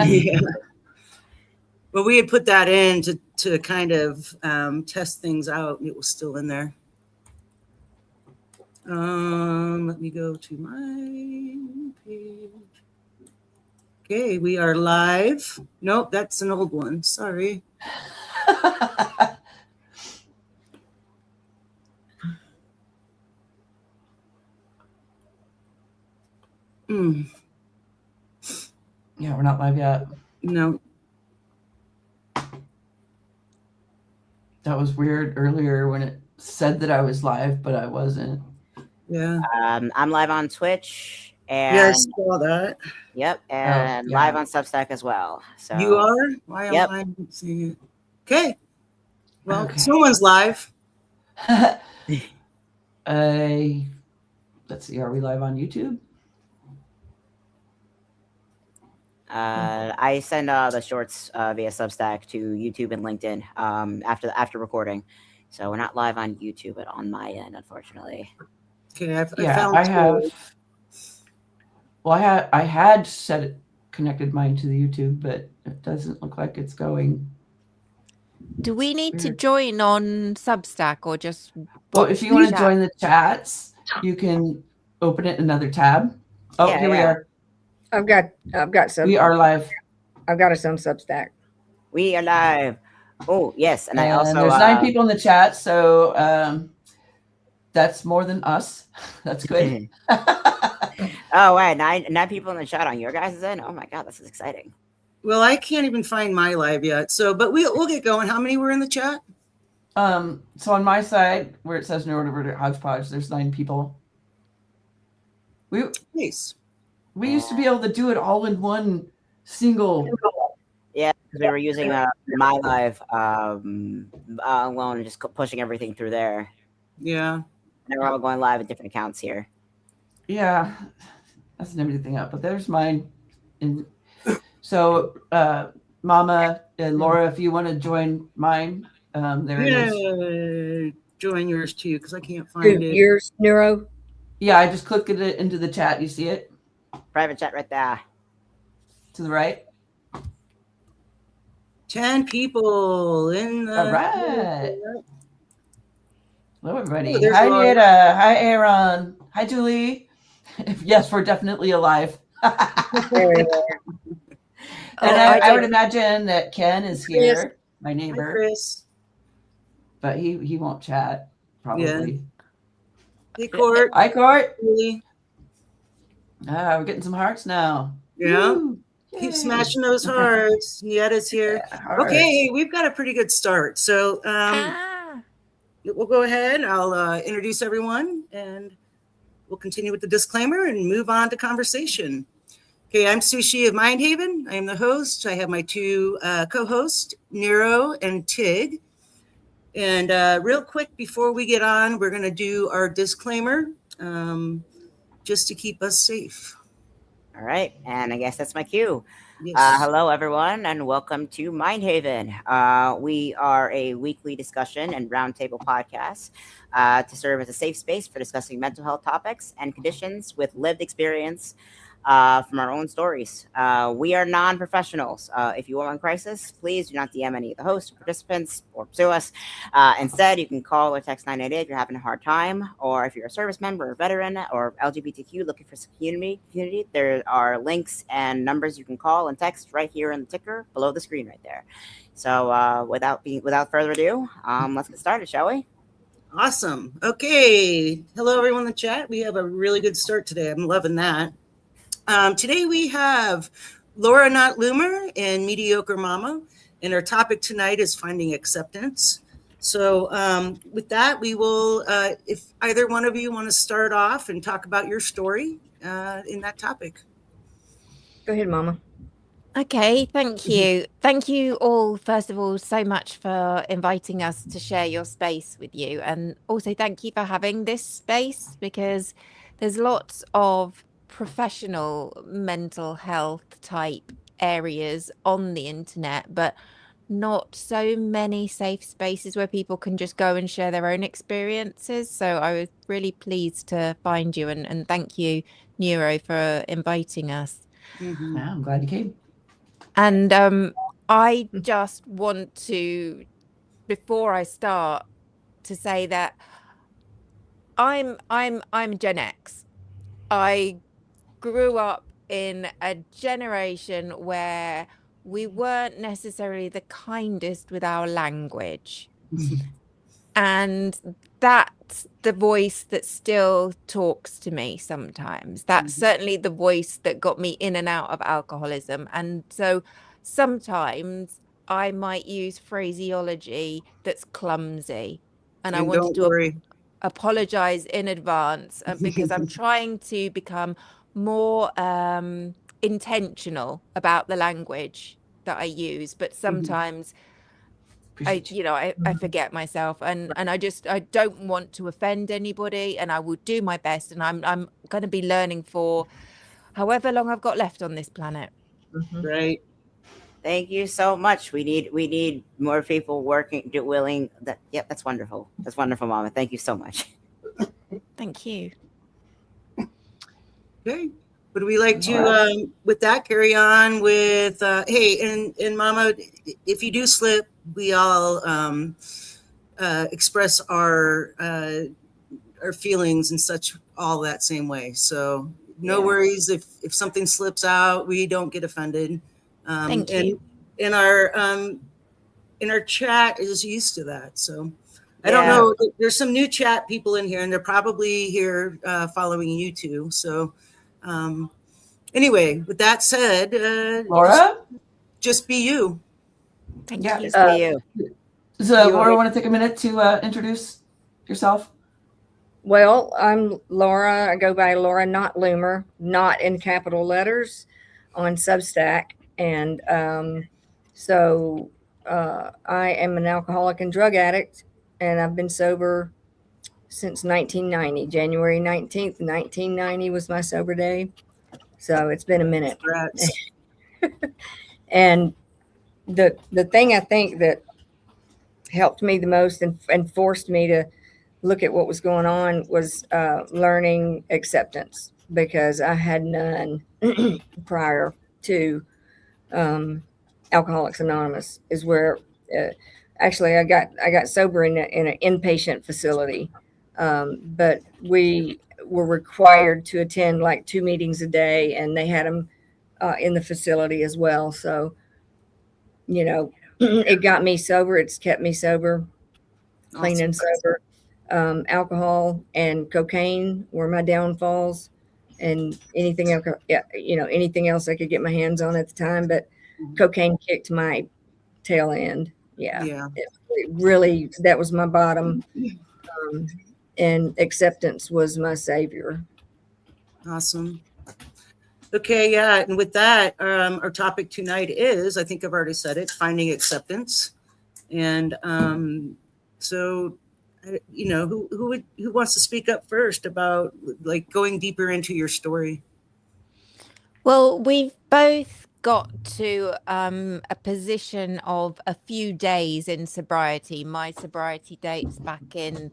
Yeah. Well, we had put that in to kind of test things out, and it was still in there. Let me go to my page. Okay, we are live. Nope, that's an old one. Sorry. Yeah, we're not live yet. No. That was weird earlier when it said that I was live, but I wasn't. Yeah. I'm live on Twitch Yeah, I and saw that. and live on Substack as well. So You are? Why am I not seeing it? Okay. Well, someone's live. Let's see. Are we live on YouTube? I send the shorts via Substack to YouTube and LinkedIn after recording. So we're not live on YouTube, but on my end, unfortunately. Okay, I have. Well, I had connected mine to the YouTube, but it doesn't look like it's going. Do we need to join on Substack or just? Well, if you want to join the chats, you can open it in another tab. Oh, Yeah, here we are. I've got some. We are live. I've got us on Substack. We are live. Oh yes, and I also there's 9 people in the chat, so that's more than us. That's good. Oh wow, nine people in the chat on your guys' end. Oh my god, this is exciting. Well, I can't even find my live yet. So, but we'll get going. How many were in the chat? So on my side, where it says NeuroD Hodgepodge, there's 9 people. Nice. We used to be able to do it all in one single. Yeah, because we were using my live alone and just pushing everything through there. Yeah. And we're all going live at different accounts here. Yeah, that's everything up. But there's mine. And so, Mama and Laura, if you want to join mine, there it is. Join yours too, because I can't find it. Yours, Neuro? Yeah, I just clicked it into the chat. You see it? Private chat right there. To the right. 10 people in the. All right. Hello, everybody. Oh, Hi, Nita. Hi, Aaron. Hi, Julie. Yes, we're definitely alive. And I would imagine that Ken is here, my neighbor. Hi, Chris. But he won't chat, probably. Yeah. Hey, Court. Hi, Court. Julie. We're getting some hearts now. Yeah. Keep smashing those hearts. Yetta's here. Yeah, okay, we've got a pretty good start. So we'll go ahead. I'll introduce everyone and we'll continue with the disclaimer and move on to conversation. Okay, I'm Sushi of Mindhaven. I am the host. I have my 2 co-hosts, Nero and Tig. And real quick, before we get on, we're going to do our disclaimer just to keep us safe. All right, and I guess that's my cue. Yes. Hello, everyone, and welcome to Mindhaven. We are a weekly discussion and roundtable podcast to serve as a safe space for discussing mental health topics and conditions with lived experience from our own stories. We are non-professionals. If you are in crisis, please do not DM any of the hosts or participants or pursue us. Instead, you can call or text 988 if you're having a hard time, or if you're a service member or veteran or LGBTQ looking for some community, there are links and numbers you can call and text right here in the ticker below the screen right there. So without further ado, let's get started, shall we? Awesome. Okay. Hello, everyone in the chat. We have a really good start today. I'm loving that. Today we have Laura Not Loomer and Mediocre Mama, and our topic tonight is finding acceptance. So with that, we will, if either one of you want to start off and talk about your story in that topic. Go ahead, Mama. Okay, thank you. Thank you all, first of all, so much for inviting us to share your space with you. And also thank you for having this space, because there's lots of professional mental health type areas on the internet, but not so many safe spaces where people can just go and share their own experiences. So I was really pleased to find you, and thank you, Neuro, for inviting us. I'm glad you came. And I just want to, before I start, to say that I'm Gen X. I grew up in a generation where we weren't necessarily the kindest with our language. And that's the voice that still talks to me sometimes. That's certainly the voice that got me in and out of alcoholism. And so sometimes I might use phraseology that's clumsy. And I wanted to apologize in advance because I'm trying to become more intentional about the language that I use. But sometimes I forget myself, and I don't want to offend anybody, and I will do my best, and I'm going to be learning for however long I've got left on this planet. Right. Thank you so much. We need more people willing. Yep, that's wonderful. That's wonderful, Mama. Thank you so much. Thank you. Okay. Would we like to, with that, carry on with, hey, and Mama, if you do slip, we all express our feelings and such all that same way. So no worries if something slips out, we don't get offended. Thank you. And in our chat is used to that. So I don't know. There's some new chat people in here, and they're probably here following you too. So anyway, with that said, Laura, just be you. Thank you. you. Just be you. So Laura, want to take a minute to introduce yourself? Well, I'm Laura. I go by Laura, not Loomer, not in capital letters, on Substack. And so I am an alcoholic and drug addict, and I've been sober since 1990. January 19th, 1990 was my sober day. So it's been a minute. And the thing I think that helped me the most and forced me to look at what was going on was learning acceptance, because I had none prior to Alcoholics Anonymous. Is where actually I got sober in an inpatient facility, but we were required to attend like 2 meetings a day, and they had them in the facility as well. So, you know, it got me sober. It's kept me sober, clean and sober. Alcohol and cocaine were my downfalls, and anything else, anything else I could get my hands on at the time. But cocaine kicked my tail end. Yeah. It really, that was my bottom. And acceptance was my savior. Awesome. Okay, yeah, and with that, our topic tonight is, I think I've already said it, finding acceptance. And so, who wants to speak up first about like going deeper into your story? Well, we've both got to a position of a few days in sobriety. My sobriety dates back in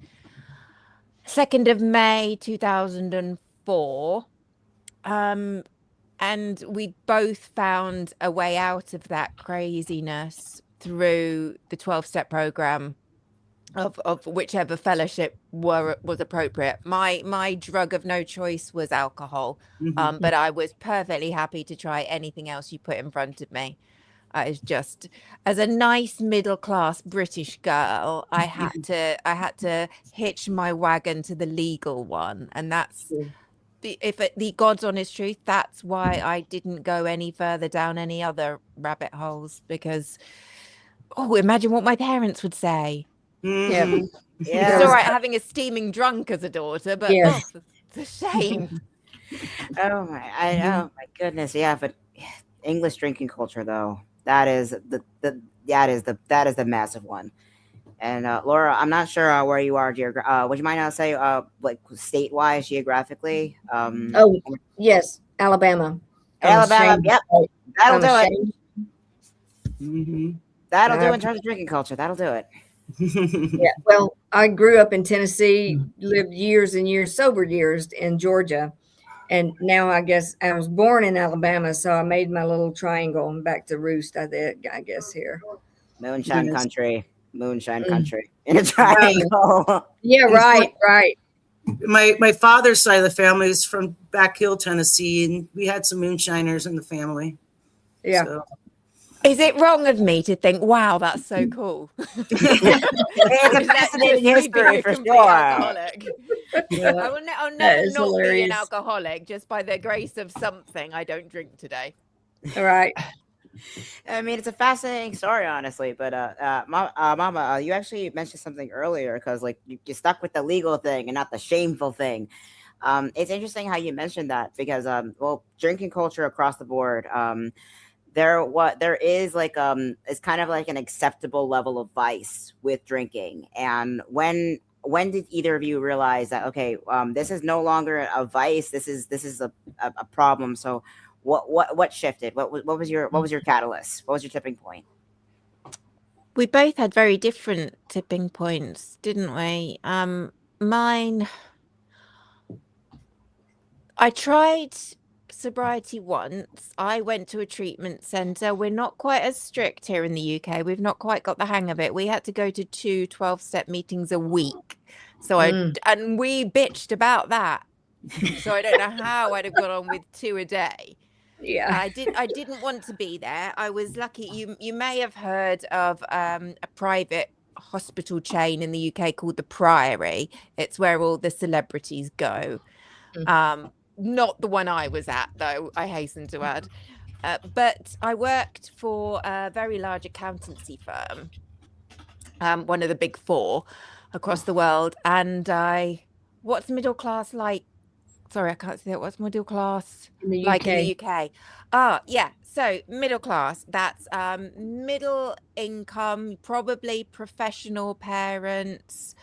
2nd of May 2004. And we both found a way out of that craziness through the 12-step program of whichever fellowship was appropriate. My drug of no choice was alcohol, but I was perfectly happy to try anything else you put in front of me. I was just, as a nice middle-class British girl, I had to hitch my wagon to the legal one, and that's the God's honest truth. That's why I didn't go any further down any other rabbit holes, because imagine what my parents would say. Yeah. It's all right having a steaming drunk as a daughter, but it's a shame. Oh my goodness, yeah. But English drinking culture, though, that is the massive one. And Laura, I'm not sure where you are. Would you mind say like state-wise, geographically? Yes, Alabama. Alabama. Yep, that'll do it. That'll do in terms of drinking culture. That'll do it. Yeah. Well, I grew up in Tennessee, lived years and years, sober years in Georgia, And now I guess I was born in Alabama, so I made my little triangle and back to roost. I guess here. Moonshine Yes. country, moonshine Mm. country in a triangle. Yeah, right. My father's side of the family is from Back Hill, Tennessee, and we had some moonshiners in the family. Yeah. So. Is it wrong of me to think, wow, that's so cool? It's a fascinating history for sure. Alcoholic. Yeah. I'll That never is not be an hilarious. alcoholic just by the grace of something. I don't drink today. All right. I mean, it's a fascinating story, honestly. But Mama, you actually mentioned something earlier because like you stuck with the legal thing and not the shameful thing. It's interesting how you mentioned that because well, drinking culture across the board. There is like it's kind of like an acceptable level of vice with drinking. And when did either of you realize that okay, this is no longer a vice, this is a problem? So what shifted? What was your catalyst? What was your tipping point? We both had very different tipping points, didn't we? Mine, I tried sobriety once. I went to a treatment center. We're not quite as strict here in the UK. We've not quite got the hang of it. We had to go to 2 12-step meetings a week. So and we bitched about that. So I don't know how I'd have got on with 2 a day. Yeah. I didn't want to be there. I was lucky. You may have heard of a private hospital chain in the UK called the Priory. It's where all the celebrities go. Not the one I was at, though, I hasten to add. But I worked for a very large accountancy firm, one of the big 4 across the world. And what's middle class like? Sorry, I can't see that. What's middle class In the like in UK. the UK? Ah, yeah. So middle class, that's middle income, probably professional parents.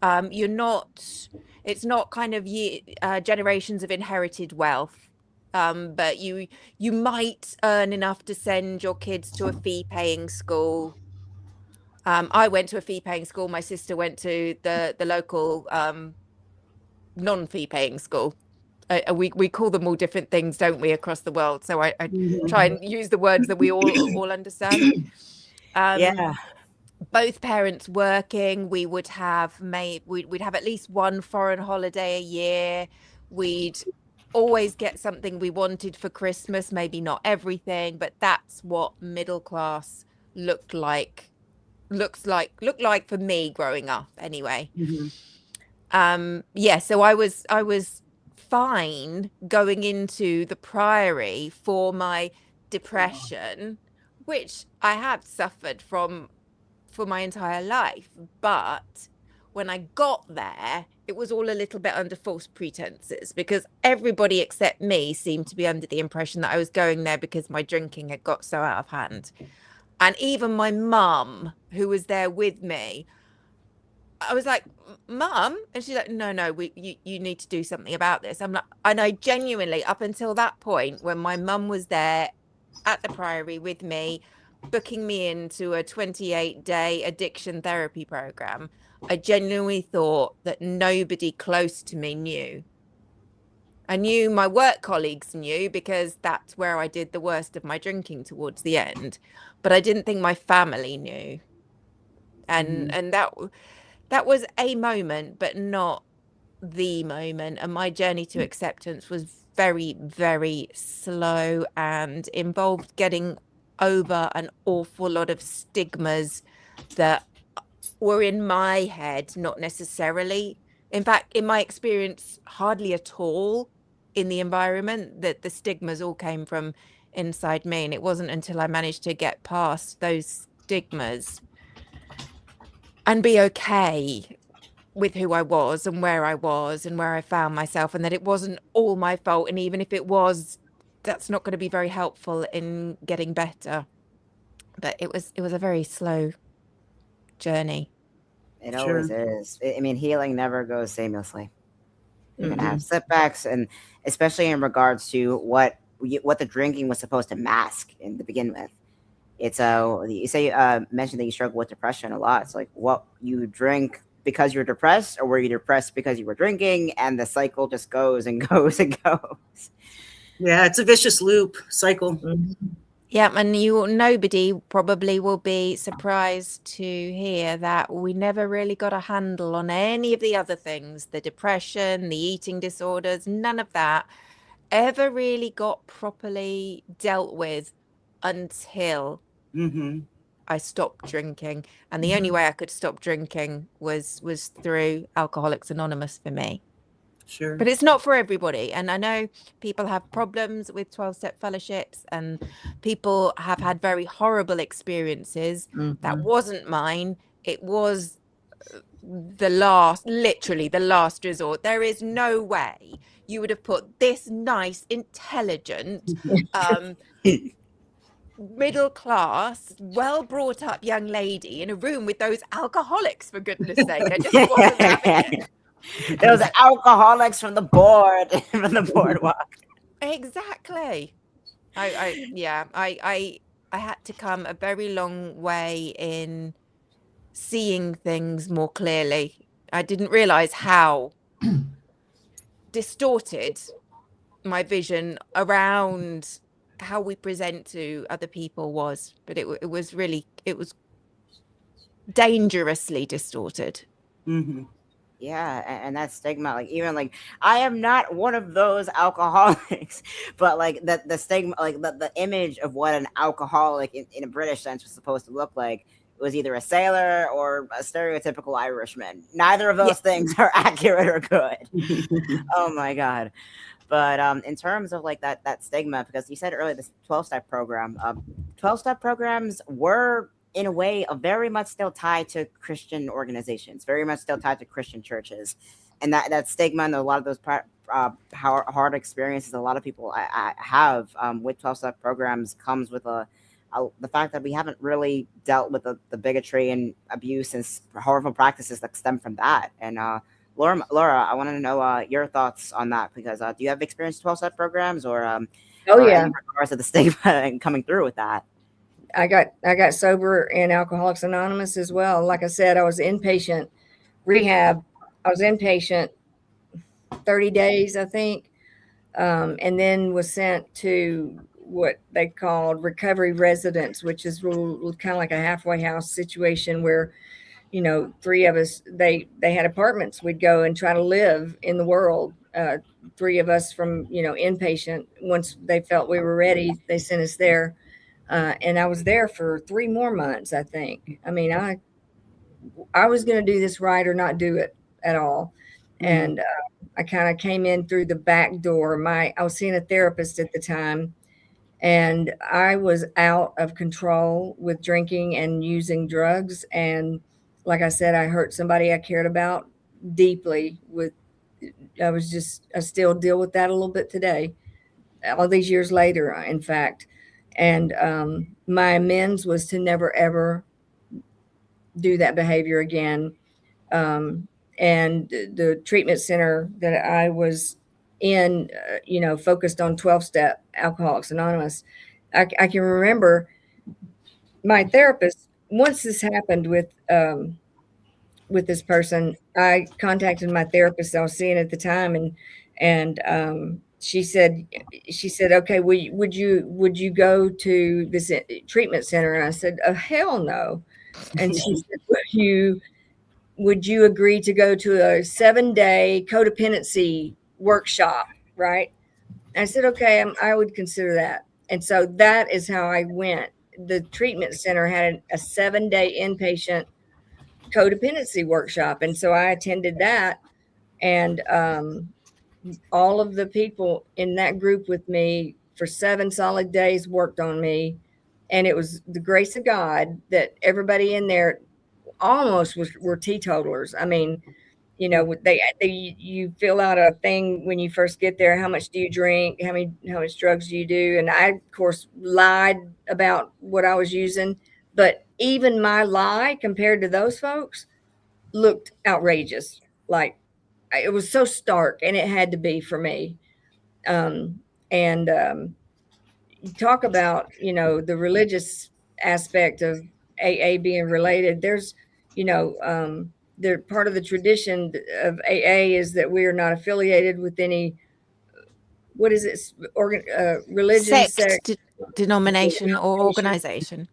It's not kind of generations of inherited wealth. But you might earn enough to send your kids to a fee-paying school. I went to a fee-paying school. My sister went to the local non-fee-paying school. We call them all different things, don't we, across the world? So I try and use the words that we all understand. Yeah. Both parents working. We would have we'd have at least one foreign holiday a year. We'd always get something we wanted for Christmas, maybe not everything, but that's what middle class looked like for me growing up anyway. Yeah, so I was fine going into the Priory for my depression, which I have suffered from for my entire life. But when I got there, it was all a little bit under false pretenses because everybody except me seemed to be under the impression that I was going there because my drinking had got so out of hand. And even my mum, who was there with me, I was like, Mum, and she's like, no, you need to do something about this. I'm like, and I genuinely, up until that point, when my mum was there at the Priory with me, booking me into a 28-day addiction therapy program, I genuinely thought that nobody close to me knew. I knew my work colleagues knew because that's where I did the worst of my drinking towards the end, but I didn't think my family knew. And that was a moment, but not the moment. And my journey to acceptance was very, very slow and involved getting over an awful lot of stigmas that were in my head, not necessarily. In fact, in my experience, hardly at all in the environment. That the stigmas all came from inside me. And it wasn't until I managed to get past those stigmas and be okay with who I was and where I found myself, and that it wasn't all my fault. And even if it was, that's not going to be very helpful in getting better. But it was a very slow journey. It always is. I mean, healing never goes seamlessly. You're gonna have setbacks, and especially in regards to what the drinking was supposed to mask in the begin with. It's you say mentioned that you struggle with depression a lot. It's like what you drink because you're depressed, or were you depressed because you were drinking? And the cycle just goes and goes and goes. Yeah, it's a vicious loop cycle. Yeah, and nobody probably will be surprised to hear that we never really got a handle on any of the other things, the depression, the eating disorders, none of that ever really got properly dealt with until I stopped drinking. And the only way I could stop drinking was through Alcoholics Anonymous for me. Sure. But it's not for everybody. And I know people have problems with 12-step fellowships, and people have had very horrible experiences. That wasn't mine. It was literally the last resort. There is no way you would have put this nice, intelligent, middle class, well brought up young lady in a room with those alcoholics, for goodness sake. I just wasn't having it. Those alcoholics from the boardwalk. Exactly. I had to come a very long way in seeing things more clearly. I didn't realize how distorted my vision around how we present to other people was, but it was dangerously distorted. Yeah, and that stigma, like, even like, I am not one of those alcoholics, but like the stigma, like the image of what an alcoholic in a British sense was supposed to look like was either a sailor or a stereotypical Irishman. Neither of those things are accurate or good. Oh my God. But in terms of like that stigma, because you said earlier, this 12-step program, 12-step programs were in a way very much still tied to Christian organizations, very much still tied to Christian churches, and that stigma and a lot of those hard experiences a lot of people I have with 12-step programs comes with the fact that we haven't really dealt with the bigotry and abuse and horrible practices that stem from that. And Laura, I want to know your thoughts on that, because do you have experience 12-step programs, or in regards to the stigma and coming through with that? I got sober in Alcoholics Anonymous as well. Like I said, I was inpatient rehab. I was inpatient 30 days, I think, and then was sent to what they called recovery residence, which is kind of like a halfway house situation where, you know, three of us, they had apartments. We'd go and try to live in the world. Three of us from, you know, inpatient. Once they felt we were ready, they sent us there. And I was there for 3 more months, I think. I mean, I was going to do this right or not do it at all. And I kind of came in through the back door. I was seeing a therapist at the time, and I was out of control with drinking and using drugs. And like I said, I hurt somebody I cared about deeply. I still deal with that a little bit today, all these years later, in fact. And my amends was to never, ever do that behavior again. And the treatment center that I was in, you know, focused on 12-step Alcoholics Anonymous. I can remember my therapist, once this happened with this person, I contacted my therapist I was seeing at the time, and she said, okay, would you go to this treatment center? And I said, oh, hell no. And she said, would you agree to go to a 7-day codependency workshop? Right. And I said, okay, I would consider that. And so that is how I went. The treatment center had a 7-day inpatient codependency workshop. And so I attended that. And all of the people in that group with me for 7 solid days worked on me. And it was the grace of God that everybody in there almost were teetotalers. I mean, you know, you fill out a thing when you first get there. How much do you drink? How much drugs do you do? And I, of course, lied about what I was using. But even my lie compared to those folks looked outrageous. Like, it was so stark, and it had to be for me. You talk about, you know, the religious aspect of AA being related. There's, you know, they're part of the tradition of AA is that we are not affiliated with any, what is it, religion, sect, denomination, or organization.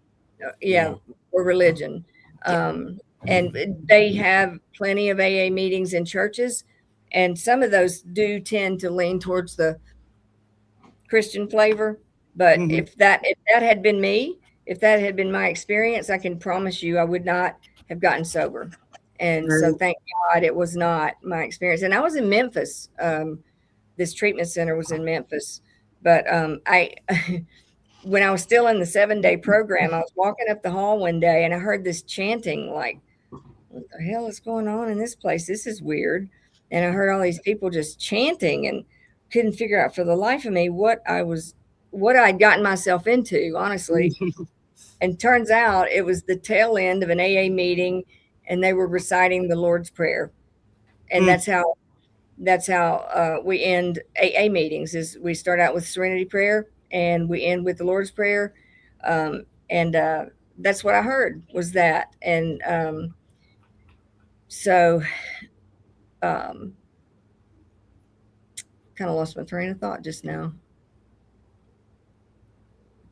or religion. And they have plenty of AA meetings in churches, and some of those do tend to lean towards the Christian flavor. But if that had been me, if that had been my experience, I can promise you I would not have gotten sober. And so thank God it was not my experience. And I was in Memphis. This treatment center was in Memphis. But when I was still in the 7-day program, I was walking up the hall one day and I heard this chanting, like, what the hell is going on in this place? This is weird. And I heard all these people just chanting and couldn't figure out for the life of me what I'd gotten myself into, honestly. And turns out it was the tail end of an AA meeting, and they were reciting the Lord's Prayer. And that's how we end AA meetings. Is we start out with Serenity Prayer and we end with the Lord's Prayer. And that's what I heard was that. And so kind of lost my train of thought just now.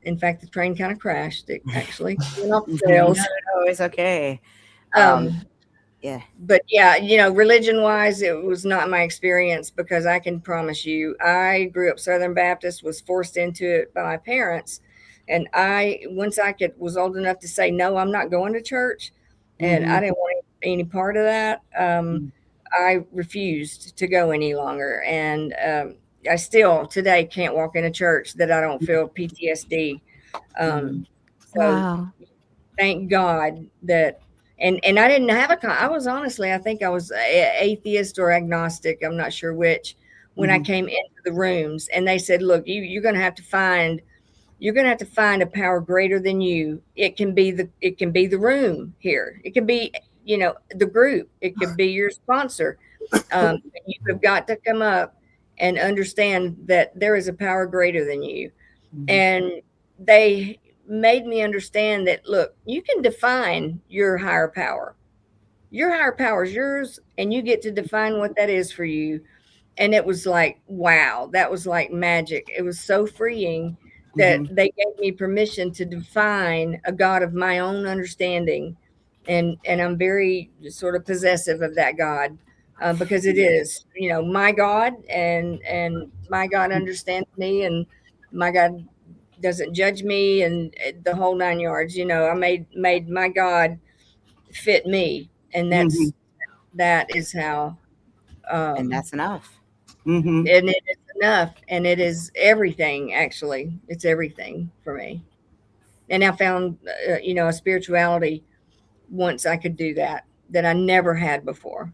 In fact, the train kind of crashed. It actually went off the rails. No, it's okay. Yeah. But yeah, religion wise, it was not my experience, because I can promise you, I grew up Southern Baptist, was forced into it by my parents. And once I was old enough to say, no, I'm not going to church. And I didn't want any part of that. I refused to go any longer. And I still today can't walk in a church that I don't feel PTSD. So thank God that, and I didn't have I was honestly, I think I was atheist or agnostic. I'm not sure which, when I came into the rooms, and they said, look, you're going to have to find a power greater than you. It can be the room here. It can be, the group. It could be your sponsor. You have got to come up and understand that there is a power greater than you. And they made me understand that, look, you can define your higher power. Your higher power is yours, and you get to define what that is for you. And it was like, wow, that was like magic. It was so freeing that they gave me permission to define a God of my own understanding. And I'm very sort of possessive of that God, because it is, my God, and my God understands me, and my God doesn't judge me, and the whole 9 yards. I made my God fit me, and that is how. And that's enough. And it is enough, and it is everything. Actually, it's everything for me. And I found, a spirituality once I could do that I never had before.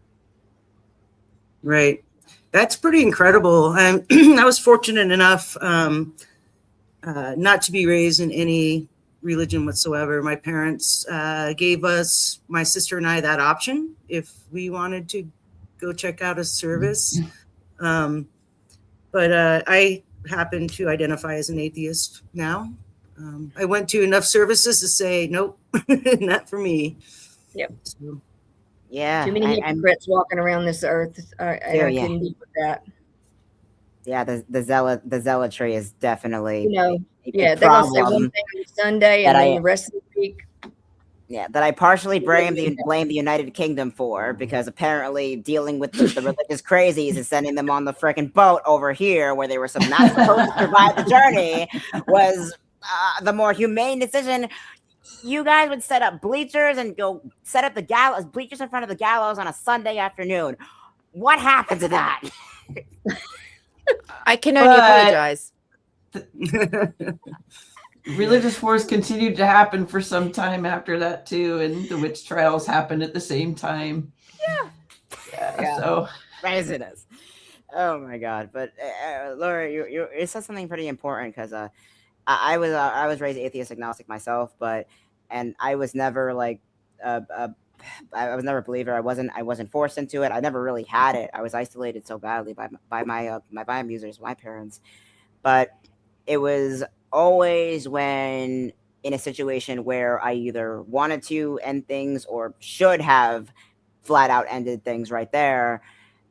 Right. That's pretty incredible. I was fortunate enough not to be raised in any religion whatsoever. My parents gave us, my sister and I, that option if we wanted to go check out a service. But I happen to identify as an atheist now. I went to enough services to say, nope, not for me. Yep. So, yeah. Too many hypocrites walking around this earth. I couldn't deal with that. Yeah, the zealotry is definitely they're gonna say one thing on Sunday and then the rest of the week. Yeah, that I partially blame the United Kingdom for, because apparently dealing with the religious crazies and sending them on the freaking boat over here where they were not supposed to survive the journey was the more humane decision. You guys would set up bleachers and go set up the bleachers in front of the gallows on a Sunday afternoon. What happened to that? I can only apologize. Religious wars continued to happen for some time after that too, and the witch trials happened at the same time. Yeah. So craziness. Oh my God! But Laura, you said something pretty important, because I was raised atheist agnostic myself, and I was never like I was never a believer. I wasn't forced into it. I never really had it. I was isolated so badly by my biomusers, my parents. But it was always when in a situation where I either wanted to end things or should have flat out ended things right there.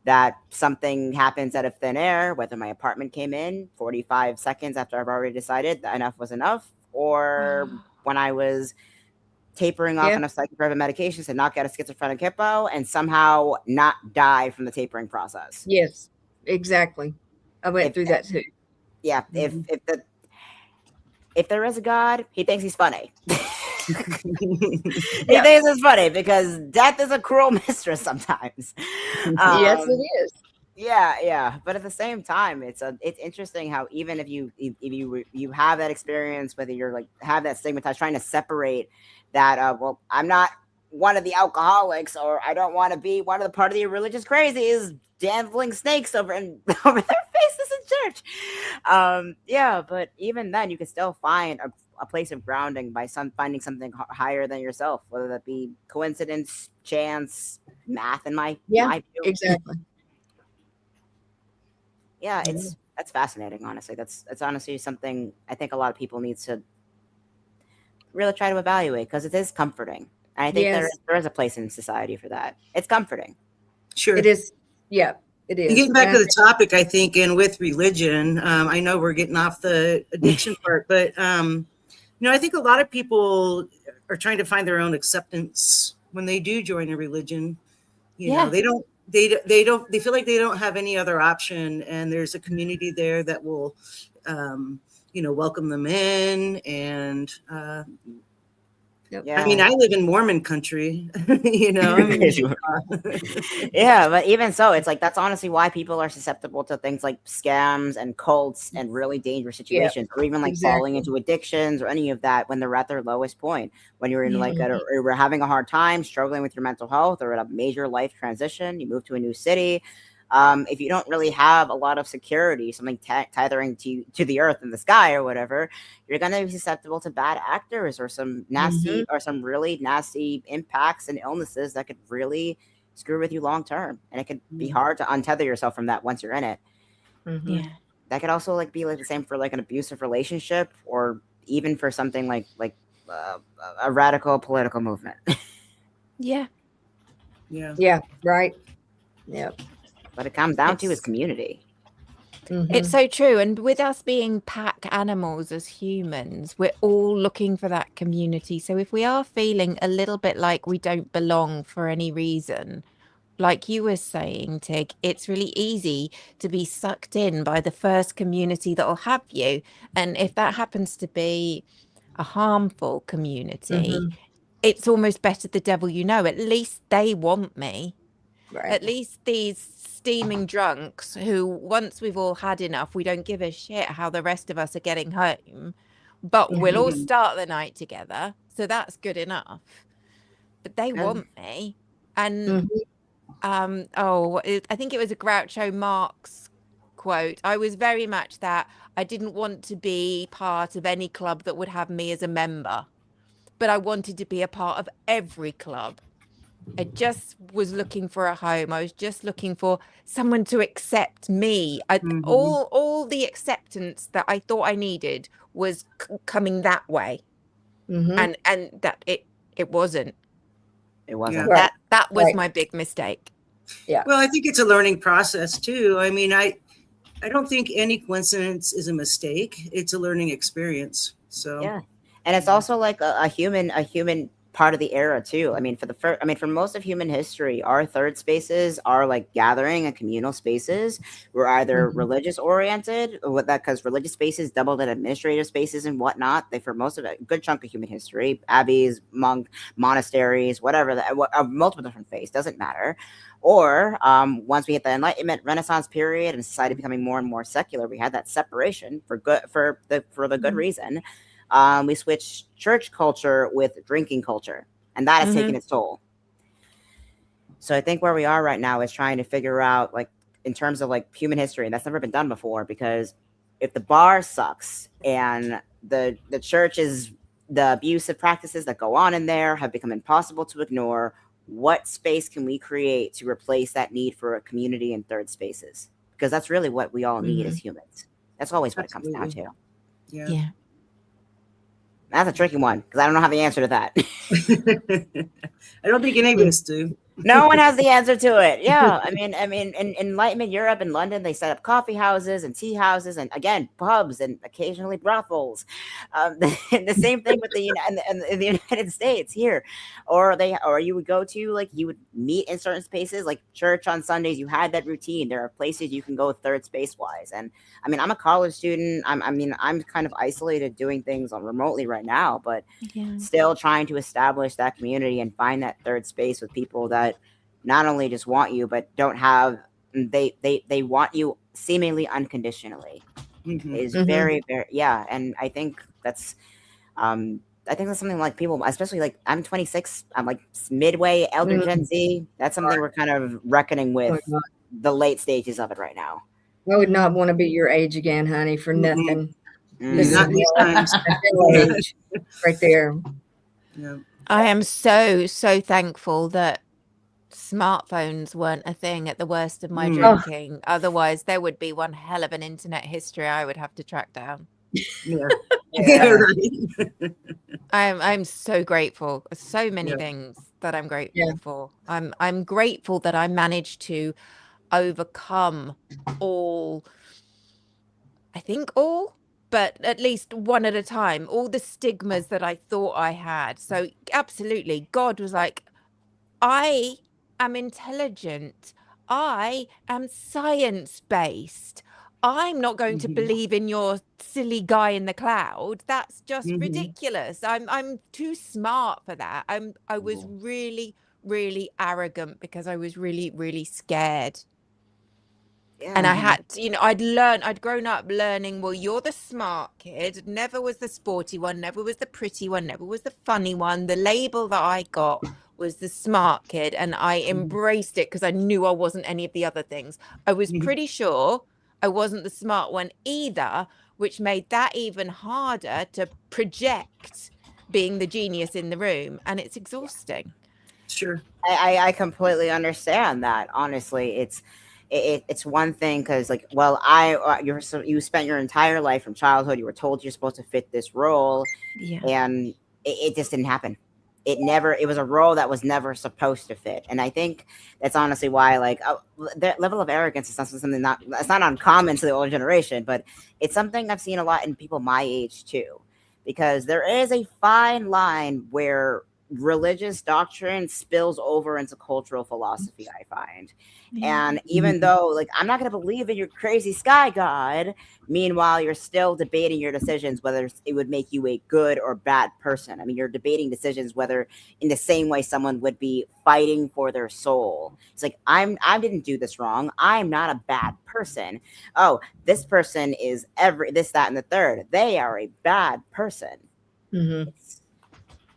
That something happens out of thin air, whether my apartment came in 45 seconds after I've already decided that enough was enough, or when I was tapering off enough psychotropic medications to knock out a schizophrenic hippo and somehow not die from the tapering process. Yes, exactly. I went through that too. Yeah, if there is a God, he thinks he's funny. He thinks it's funny because death is a cruel mistress sometimes. Yes, it is. Yeah. But at the same time, it's interesting how even if you have that experience, whether you're like have that stigmatized, trying to separate that, well, I'm not one of the alcoholics, or I don't want to be one of the part of the religious crazies dandling snakes over their faces in church. Yeah, but even then, you can still find a place of grounding by finding something higher than yourself, whether that be coincidence, chance, math. In my view. Exactly. Yeah, that's fascinating. Honestly, that's honestly something I think a lot of people need to really try to evaluate, because it is comforting. And I think there is a place in society for that. It's comforting. Sure, it is. Yeah, it is. Getting back to the topic, I think, and with religion, I know we're getting off the addiction part, but I think a lot of people are trying to find their own acceptance when they do join a religion. They feel like they don't have any other option, and there's a community there that will welcome them in. And I mean, I live in Mormon country, Yeah, but even so, it's like that's honestly why people are susceptible to things like scams and cults and really dangerous situations, or even like falling into addictions or any of that when they're at their lowest point. When you're in or we're having a hard time, struggling with your mental health, or at a major life transition, you move to a new city. If you don't really have a lot of security, something tethering to the earth and the sky or whatever, you're going to be susceptible to bad actors or some nasty or some really nasty impacts and illnesses that could really screw with you long term. And it could be hard to untether yourself from that once you're in it. Yeah, that could also be the same for an abusive relationship, or even for something like a radical political movement. yeah, Right. Yep. What it comes down to is community. It's so true. And with us being pack animals as humans, we're all looking for that community. So if we are feeling a little bit like we don't belong for any reason, like you were saying, Tig, it's really easy to be sucked in by the first community that will have you. And if that happens to be a harmful community, it's almost better the devil you know. At least they want me. Right. At least these steaming drunks who, once we've all had enough, we don't give a shit how the rest of us are getting home, but we'll all start the night together. So that's good enough. But they want me. And I think it was a Groucho Marx quote. I was very much that. I didn't want to be part of any club that would have me as a member, but I wanted to be a part of every club. I just was looking for a home. I was just looking for someone to accept me. All the acceptance that I thought I needed was coming that way, and that it wasn't. It wasn't. That was my big mistake. Yeah. Well, I think it's a learning process too. I mean, I don't think any coincidence is a mistake. It's a learning experience. So yeah, and it's also like a human part of the era too. I mean, for most of human history, our third spaces are like gathering and communal spaces. We're either religious oriented, because religious spaces doubled as administrative spaces and whatnot. For most of a good chunk of human history, abbeys, monasteries, whatever, multiple different faiths, doesn't matter. Or once we hit the Enlightenment, Renaissance period, and society becoming more and more secular, we had that separation for the good reason. We switched church culture with drinking culture, and that has taken its toll. So I think where we are right now is trying to figure out, in terms of human history, and that's never been done before, because if the bar sucks and the church is, the abusive practices that go on in there have become impossible to ignore, what space can we create to replace that need for a community in third spaces? Because that's really what we all need as humans. That's always what it comes down to. Yeah. That's a tricky one, because I don't know how the answer to that. I don't think any of us do. No one has the answer to it. Yeah, I mean, in Enlightenment Europe and London, they set up coffee houses and tea houses, and again, pubs and occasionally brothels. The same thing with in the United States here, or you would go to like you would meet in certain spaces like church on Sundays. You had that routine. There are places you can go third space wise, and I mean, I'm a college student. I'm kind of isolated doing things on remotely right now, but still trying to establish that community and find that third space with people that not only just want you but don't have they want you seemingly unconditionally is very and I think that's something like people, especially like I'm 26, I'm like midway elder Gen Z. That's something we're kind of reckoning with the late stages of it right now. I would not want to be your age again, honey, for nothing. This Not these times. age right there. Yeah. I am so thankful that smartphones weren't a thing at the worst of my drinking. Otherwise, there would be one hell of an internet history I would have to track down. Yeah. I'm so grateful. So many things that I'm grateful for. I'm grateful that I managed to overcome all, but at least one at a time, all the stigmas that I thought I had. So absolutely, God was like, I am intelligent. I am science-based. I'm not going to believe in your silly guy in the cloud. That's just ridiculous. I'm too smart for that. I was really, really arrogant because I was really, really scared. And I had to, I'd grown up learning, well, you're the smart kid, never was the sporty one, never was the pretty one, never was the funny one. The label that I got was the smart kid, and I embraced it because I knew I wasn't any of the other things. I was pretty sure I wasn't the smart one either, which made that even harder to project being the genius in the room, and it's exhausting. Sure. I completely understand that. Honestly, it's one thing because like, well, you spent your entire life from childhood, you were told you're supposed to fit this role, and it just didn't happen. It was a role that was never supposed to fit. And I think that's honestly why like that level of arrogance is not something that's not uncommon to the older generation, but it's something I've seen a lot in people my age too, because there is a fine line where religious doctrine spills over into cultural philosophy, I find. And even though like I'm not going to believe in your crazy sky god, meanwhile you're still debating your decisions whether it would make you a good or bad person. I mean, you're debating decisions whether in the same way someone would be fighting for their soul. It's like I didn't do this wrong, I'm not a bad person. Oh, this person is this, that, and the third, they are a bad person.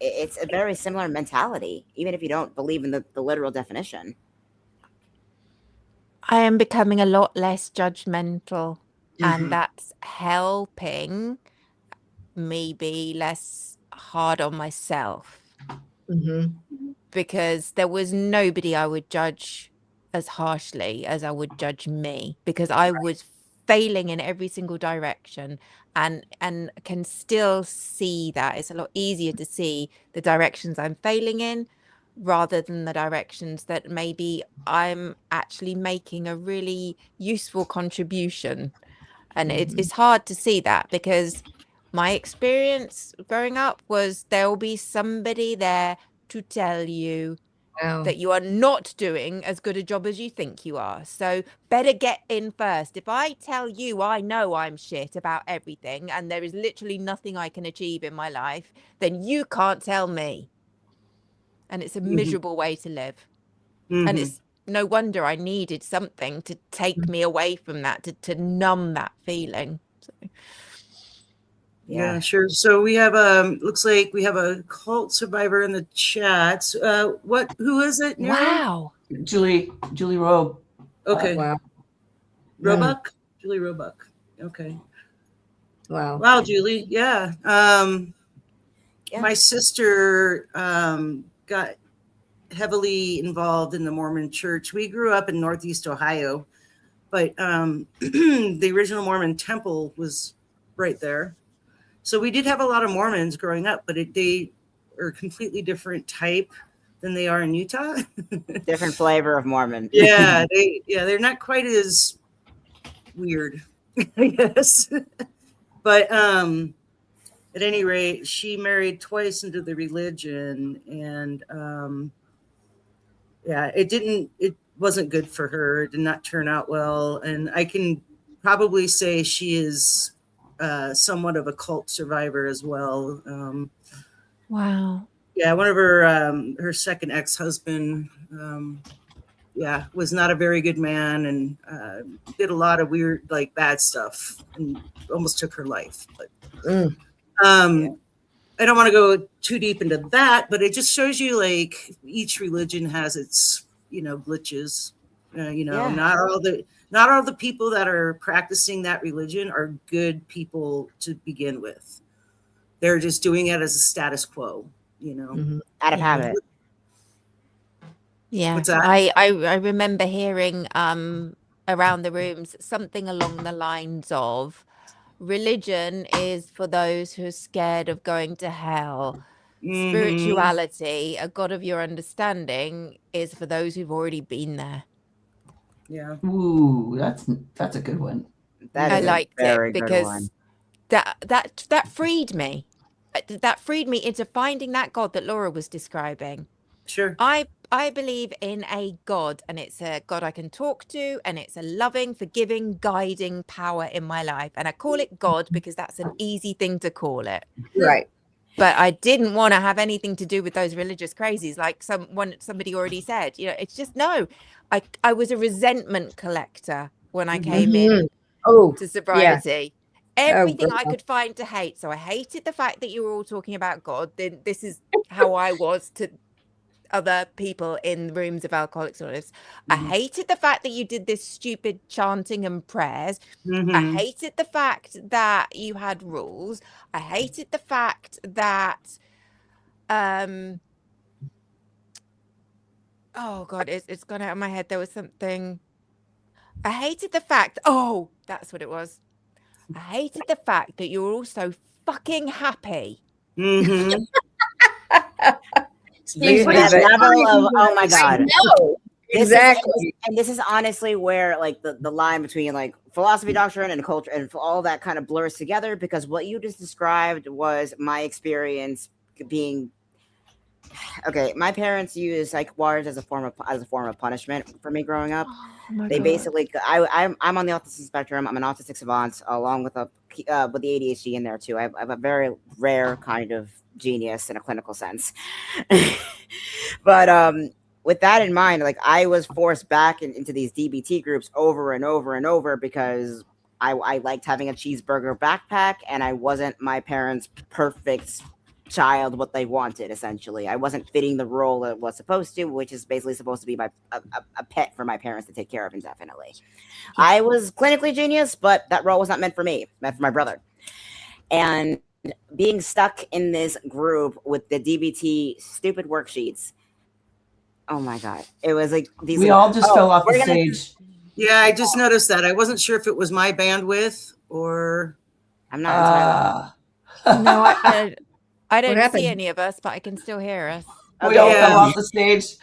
It's a very similar mentality, even if you don't believe in the literal definition. I am becoming a lot less judgmental, and that's helping me be less hard on myself. Because there was nobody I would judge as harshly as I would judge me, because I was failing in every single direction, and can still see that. It's a lot easier to see the directions I'm failing in rather than the directions that maybe I'm actually making a really useful contribution. And it's hard to see that, because my experience growing up was there will be somebody there to tell you that you are not doing as good a job as you think you are. So better get in first. If I tell you I know I'm shit about everything and there is literally nothing I can achieve in my life, then you can't tell me. And it's a miserable way to live. And it's no wonder I needed something to take me away from that, to numb that feeling. So. Yeah, sure. So we have looks like we have a cult survivor in the chats. Who is it? Wow. Julie Rowe. Okay. Wow. Roebuck? Julie Roebuck. Okay. Wow, Julie. Yeah. My sister got heavily involved in the Mormon church. We grew up in Northeast Ohio, but the original Mormon temple was right there. So we did have a lot of Mormons growing up, but they are a completely different type than they are in Utah. Different flavor of Mormon. Yeah, they're not quite as weird, I guess. But at any rate, she married twice into the religion, and it wasn't good for her. It did not turn out well, and I can probably say she is somewhat of a cult survivor as well. Wow. Yeah, one of her second ex-husband, was not a very good man, and did a lot of weird, like, bad stuff, and almost took her life. But I don't want to go too deep into that, but it just shows you, like, each religion has its, glitches. Not all the people that are practicing that religion are good people to begin with. They're just doing it as a status quo, Out of habit. Yeah. What's that? I remember hearing around the rooms something along the lines of, religion is for those who are scared of going to hell. Mhm. Spirituality, a God of your understanding, is for those who've already been there. Yeah. Ooh, that's a good one. That I is liked a very it good because one. that freed me. That freed me into finding that God that Laura was describing. Sure. I believe in a God, and it's a God I can talk to, and it's a loving, forgiving, guiding power in my life. And I call it God because that's an easy thing to call it. Right. But I didn't want to have anything to do with those religious crazies, like somebody already said. It's just no. I was a resentment collector when I came in to sobriety. Everything I could find to hate. So I hated the fact that you were all talking about God. Then this is how I was to other people in rooms of Alcoholics Anonymous. I hated the fact that you did this stupid chanting and prayers. I hated the fact that you had rules. I hated the fact that oh God, it's gone out of my head. There was something. I hated the fact, that's what it was. I hated the fact that you were all so fucking happy. Mm-hmm. Excuse me, That but- level of, oh my God. No, exactly. And this is honestly where, like, the line between, like, philosophy, doctrine, and culture and all that kind of blurs together, because what you just described was my experience being okay. My parents used psych wards as a form of punishment for me growing up. They basically, I'm on the autism spectrum. I'm an autistic savant, along with with the ADHD in there too. I have a very rare kind of genius in a clinical sense. But with that in mind, like, I was forced back into these DBT groups over and over and over because I liked having a cheeseburger backpack, and I wasn't my parents' perfect child, what they wanted. Essentially, I wasn't fitting the role it was supposed to, which is basically supposed to be a pet for my parents to take care of indefinitely. I was clinically genius, but that role was not meant for me, meant for my brother. And being stuck in this group with the DBT stupid worksheets, oh my God, it was like these. We all just fell off the stage. Yeah, I just noticed that. I wasn't sure if it was my bandwidth or. I'm not entirely. No, I don't happened? see any of us, but I can still hear us. We all fell off the stage.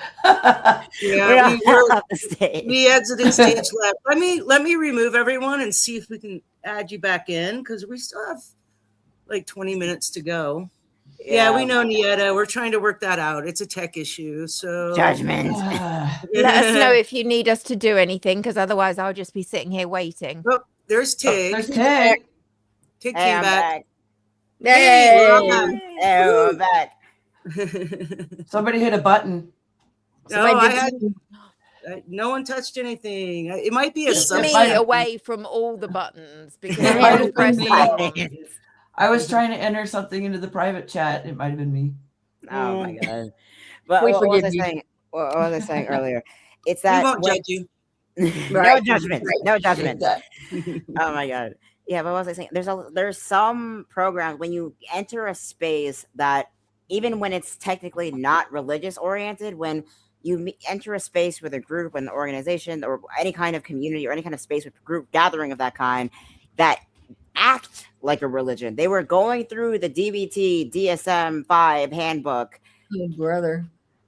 Yeah, off the stage. We exited stage left. Let me remove everyone and see if we can add you back in, because we still have like 20 minutes to go. Yeah, we know, Nieta. We're trying to work that out. It's a tech issue. So Judgment. Let us know if you need us to do anything, because otherwise I'll just be sitting here waiting. Oh, there's Tig. There's Tig. Tig Hey, came I'm back. Hey, Oh, I'm back. Somebody hit a button. No one touched anything. It might be a Keep me subset. away from all the buttons, because It I might am have been pressing. me. I was trying to enter something into the private chat. It might have been me. Oh my God. But We what was forgive I you. saying? What was I saying earlier? It's We that won't judge you. no Right. judgment. Right. No judgment. That- Oh my God. Yeah, but what was I saying? There's some programs when you enter a space that, even when it's technically not religious oriented, when you enter a space with a group, an organization, or any kind of community, or any kind of space with group gathering of that kind, that act like a religion. They were going through the DBT DSM-5 handbook. Oh, brother.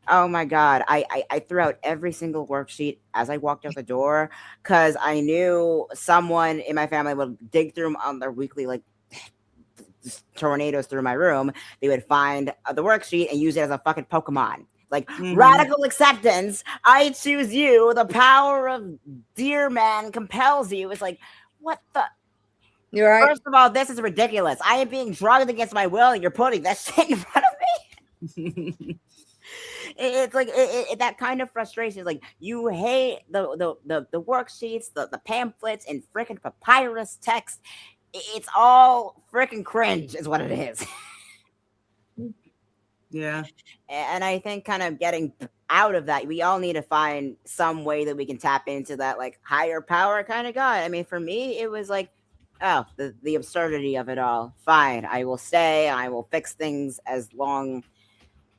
Oh my God. I threw out every single worksheet as I walked out the door because I knew someone in my family would dig through them on their weekly, like, tornadoes through my room. They would find the worksheet and use it as a fucking Pokemon. Like, radical acceptance. I choose you. The power of Dear Man compels you. It's like, what the? You're right. First of all, this is ridiculous. I am being drugged against my will, and you're putting that shit in front of me. It's like that kind of frustration is like you hate the worksheets, the pamphlets, and freaking papyrus text. It's all freaking cringe, is what it is. Yeah. And I think kind of getting out of that, we all need to find some way that we can tap into that like higher power kind of God. I mean, for me, it was like, oh, the absurdity of it all. Fine, I will stay. I will fix things as long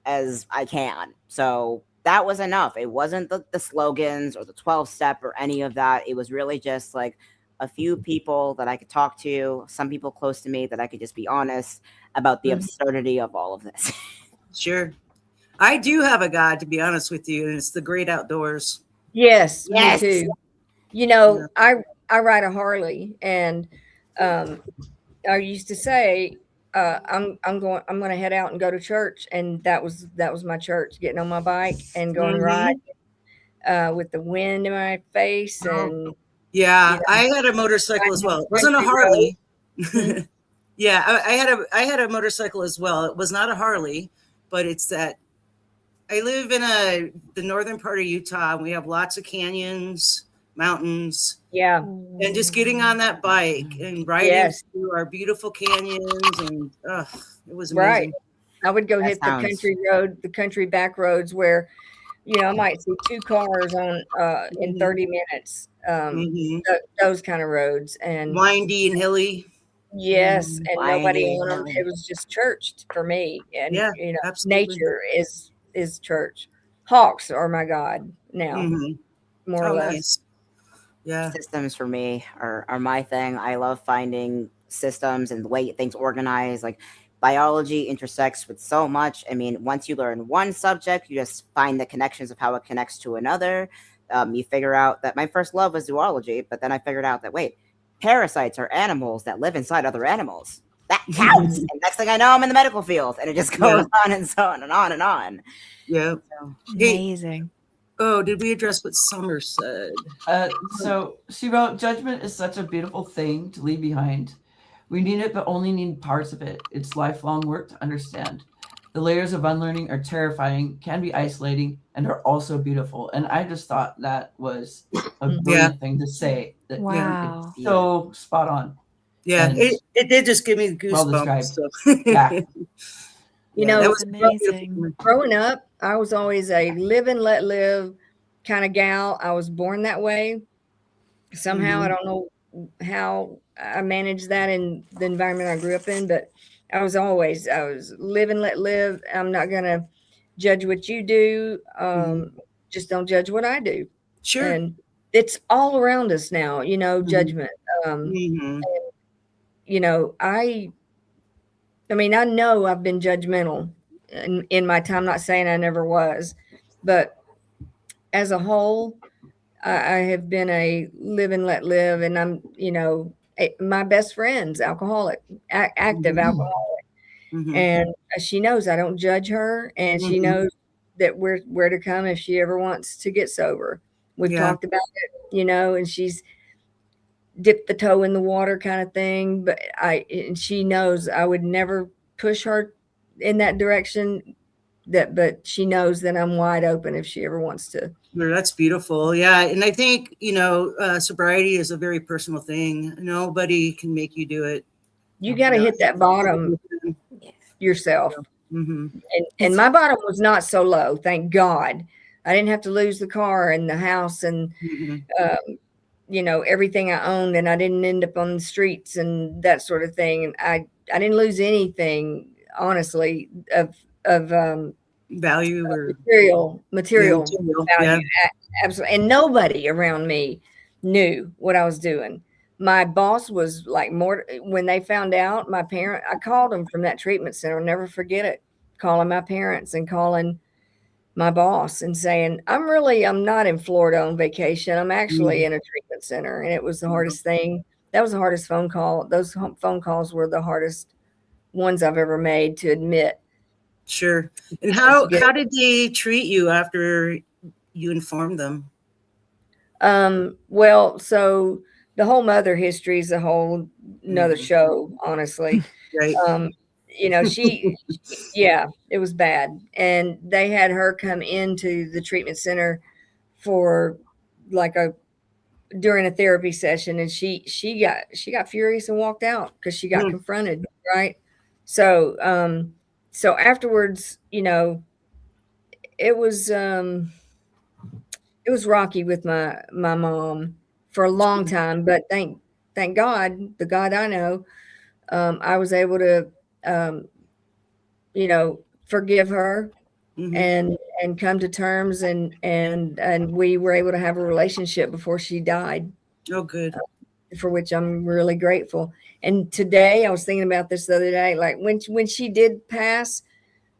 as I can. So that was enough. It wasn't the slogans or the 12 step or any of that. It was really just like a few people that I could talk to, some people close to me that I could just be honest about the absurdity of all of this. Sure. I do have a God, to be honest with you, and it's the great outdoors. Yes, Yes. me too. You know, I ride a Harley, and I used to say, I'm going to head out and go to church, and that was my church. Getting on my bike and going to ride with the wind in my face, and yeah, you know, I had a motorcycle as well. It wasn't a Harley. Yeah, I had a motorcycle as well. It was not a Harley, but it's that I live in the northern part of Utah, and we have lots of canyons, mountains. Yeah. And just getting on that bike and riding through our beautiful canyons, and it was amazing. Right. I would go hit sounds... the country back roads where, you know, I might see 2 cars on in 30 minutes. Those kind of roads, and windy and hilly. Yes, and nobody on them. It was just church for me, and you know, nature is church. Hawks are my God now, more or less. Nice. Yeah, systems for me are my thing. I love finding systems and the way things organize. Like biology intersects with so much. I mean, once you learn one subject, you just find the connections of how it connects to another. You figure out that my first love was zoology, but then I figured out that wait, parasites are animals that live inside other animals. That counts. And next thing I know, I'm in the medical field, and it just goes on and so on and on and on. Yeah, so, amazing. Oh, did we address what Summer said? So she wrote, judgment is such a beautiful thing to leave behind. We need it, but only need parts of it. It's lifelong work to understand. The layers of unlearning are terrifying, can be isolating, and are also beautiful. And I just thought that was a brilliant thing to say. That, wow. It's so spot on. Yeah, it did just give me goosebumps. Well described. So. Yeah. You know, that was amazing. Growing up, I was always a live and let live kind of gal. I was born that way. Somehow, I don't know how I managed that in the environment I grew up in, but I was live and let live. I'm not going to judge what you do. Just don't judge what I do. Sure. And it's all around us now, you know, judgment. And, you know, I mean, I know I've been judgmental in my time, not saying I never was, but as a whole, I have been a live and let live. And I'm, you know, my best friend's alcoholic, active alcoholic. And she knows I don't judge her, and she knows that where to come if she ever wants to get sober. We've talked about it, you know, and she's dipped the toe in the water kind of thing, but and she knows I would never push her in that direction, but she knows that I'm wide open if she ever wants to. That's beautiful. Yeah. And I think, you know, sobriety is a very personal thing. Nobody can make you do it. You got to hit that bottom yourself. And my bottom was not so low, thank God. I didn't have to lose the car and the house and you know, everything I owned, and I didn't end up on the streets and that sort of thing. And I didn't lose anything, honestly, of value or material value. Yeah. Absolutely. And nobody around me knew what I was doing. My boss was like more when they found out. I called them from that treatment center. I'll never forget it. Calling my parents and calling my boss and saying, I'm not in Florida on vacation. I'm actually in a treatment center. And it was the hardest thing. That was the hardest phone call. Those phone calls were the hardest ones I've ever made to admit. Sure. And how did they treat you after you informed them? Well, so the whole mother history is a whole another show, honestly. Right. You know, yeah, it was bad. And they had her come into the treatment center for like during a therapy session, and she got furious and walked out because she got confronted, right? So so afterwards, you know, it was rocky with my mom for a long time, but thank God, the God I know, I was able to you know, forgive her and come to terms, and we were able to have a relationship before she died. Oh, good. For which I'm really grateful. And today I was thinking about this the other day, like when she did pass,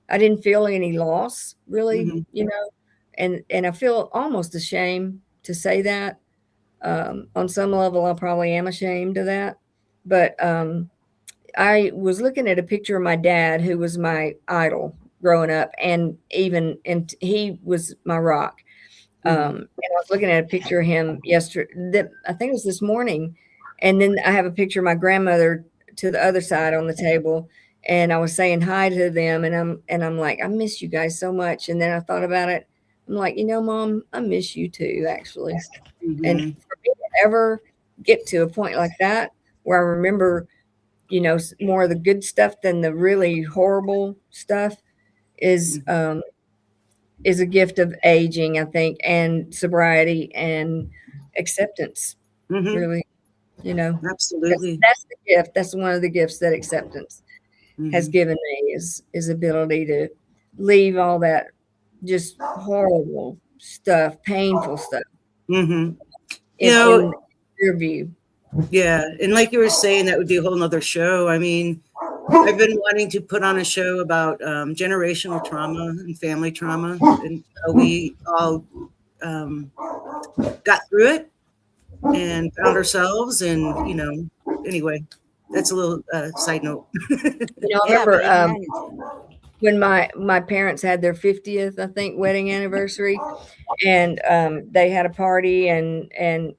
I didn't feel any loss really, you know, and I feel almost ashamed to say that. On some level, I probably am ashamed of that. But I was looking at a picture of my dad, who was my idol growing up, and he was my rock. And I was looking at a picture of him yesterday, I think it was this morning. And then I have a picture of my grandmother to the other side on the table. And I was saying hi to them, and I'm like, I miss you guys so much. And then I thought about it. I'm like, you know, Mom, I miss you too, actually. And for me to ever get to a point like that, where I remember, you know, more of the good stuff than the really horrible stuff, is a gift of aging, I think, and sobriety and acceptance. Really, you know, Absolutely. That's the gift. That's one of the gifts that acceptance has given me, is ability to leave all that just horrible stuff, painful stuff You in know, your view. yeah. And like you were saying, that would be a whole nother show. I mean, I've been wanting to put on a show about generational trauma and family trauma, and how we all got through it and found ourselves. And, you know, anyway, that's a little side note. You know, I remember when my parents had their 50th, I think, wedding anniversary, and they had a party, and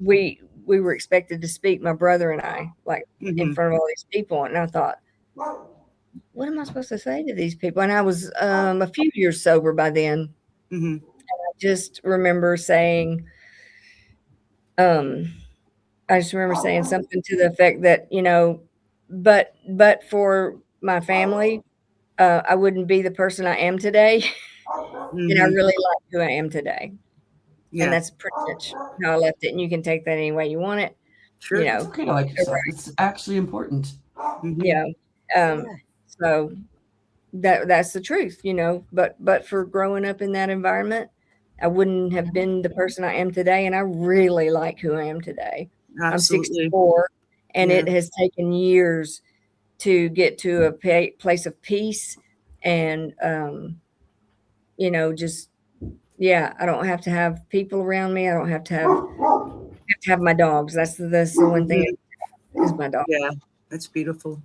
we were expected to speak, my brother and I, like in front of all these people. And I thought, what am I supposed to say to these people? And I was a few years sober by then. And I just remember saying, something to the effect that, you know, but for my family, I wouldn't be the person I am today. And I really like who I am today. And that's pretty much how I left it. And you can take that any way you want it. Sure. You know, It's okay to like yourself. It's actually important. Yeah. So that's the truth, you know, but for growing up in that environment, I wouldn't have been the person I am today. And I really like who I am today. Absolutely. I'm 64, and it has taken years to get to a place of peace. And, you know, just, I don't have to have people around me. I don't have to have my dogs. That's the one thing is my dog. Yeah, that's beautiful.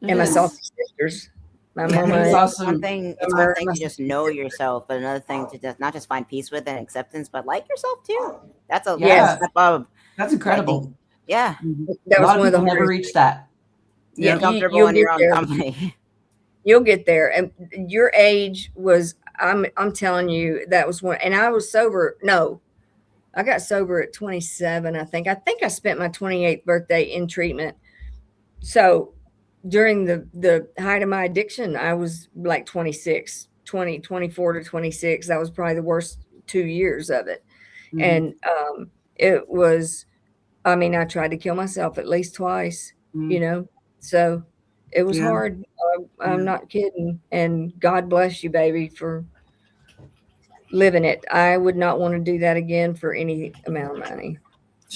And my salty sisters. My mama. It's awesome. One thing to just know yourself, but another thing to just not just find peace with and acceptance, but like yourself too. That's a step up. That's incredible. Yeah. That was a lot one of the never hardest. reach that. Yeah, comfortable in your own company. You'll get there. And your age was, I'm telling you, that was one. And I was sober. No, I got sober at 27, I think. I think I spent my 28th birthday in treatment. So during the height of my addiction, I was like 24 to 26. That was probably the worst 2 years of it. And it was, I mean, I tried to kill myself at least twice, you know, so it was hard. I'm not kidding. And God bless you, baby, for living it. I would not want to do that again for any amount of money.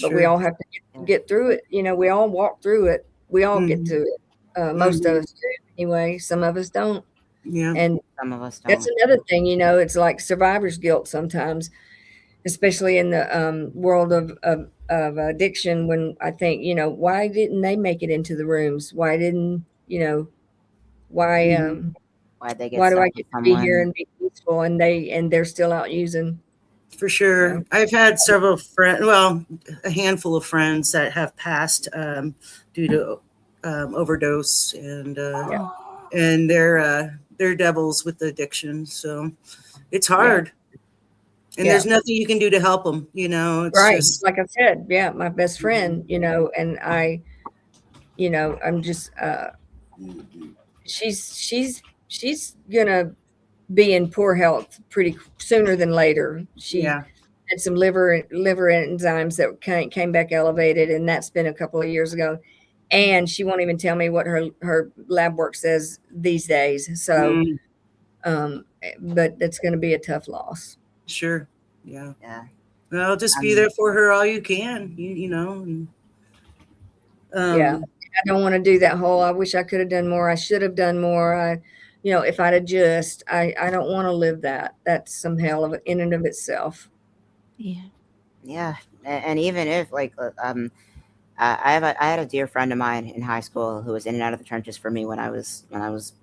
But we all have to get through it. You know, we all walk through it. We all get to it. Most of us do anyway. Some of us don't. Yeah. And Some of us don't. that's another thing, it's like survivor's guilt sometimes, especially in the world of addiction, when I think, why didn't they make it into the rooms? Why didn't, why Why'd they get why do I stuck get with to be here someone? and be peaceful and they're still out using? For sure. I've had several friends, well, a handful of friends that have passed due to overdose, and they're devils with the addiction. So it's hard, and there's nothing you can do to help them. It's Right. just Like I said, my best friend, and I'm just, she's gonna be in poor health pretty sooner than later. She had some liver enzymes that came back elevated, and that's been a couple of years ago. And she won't even tell me what her lab work says these days. So, but it's going to be a tough loss. Sure. Yeah. Yeah. Well, just be there for her all you can. You know. And, I don't want to do that whole. I wish I could have done more. I should have done more. If I'd have just, I don't want to live that. That's some hell in and of itself. Yeah. Yeah. And even if I had a dear friend of mine in high school who was in and out of the trenches for me when I was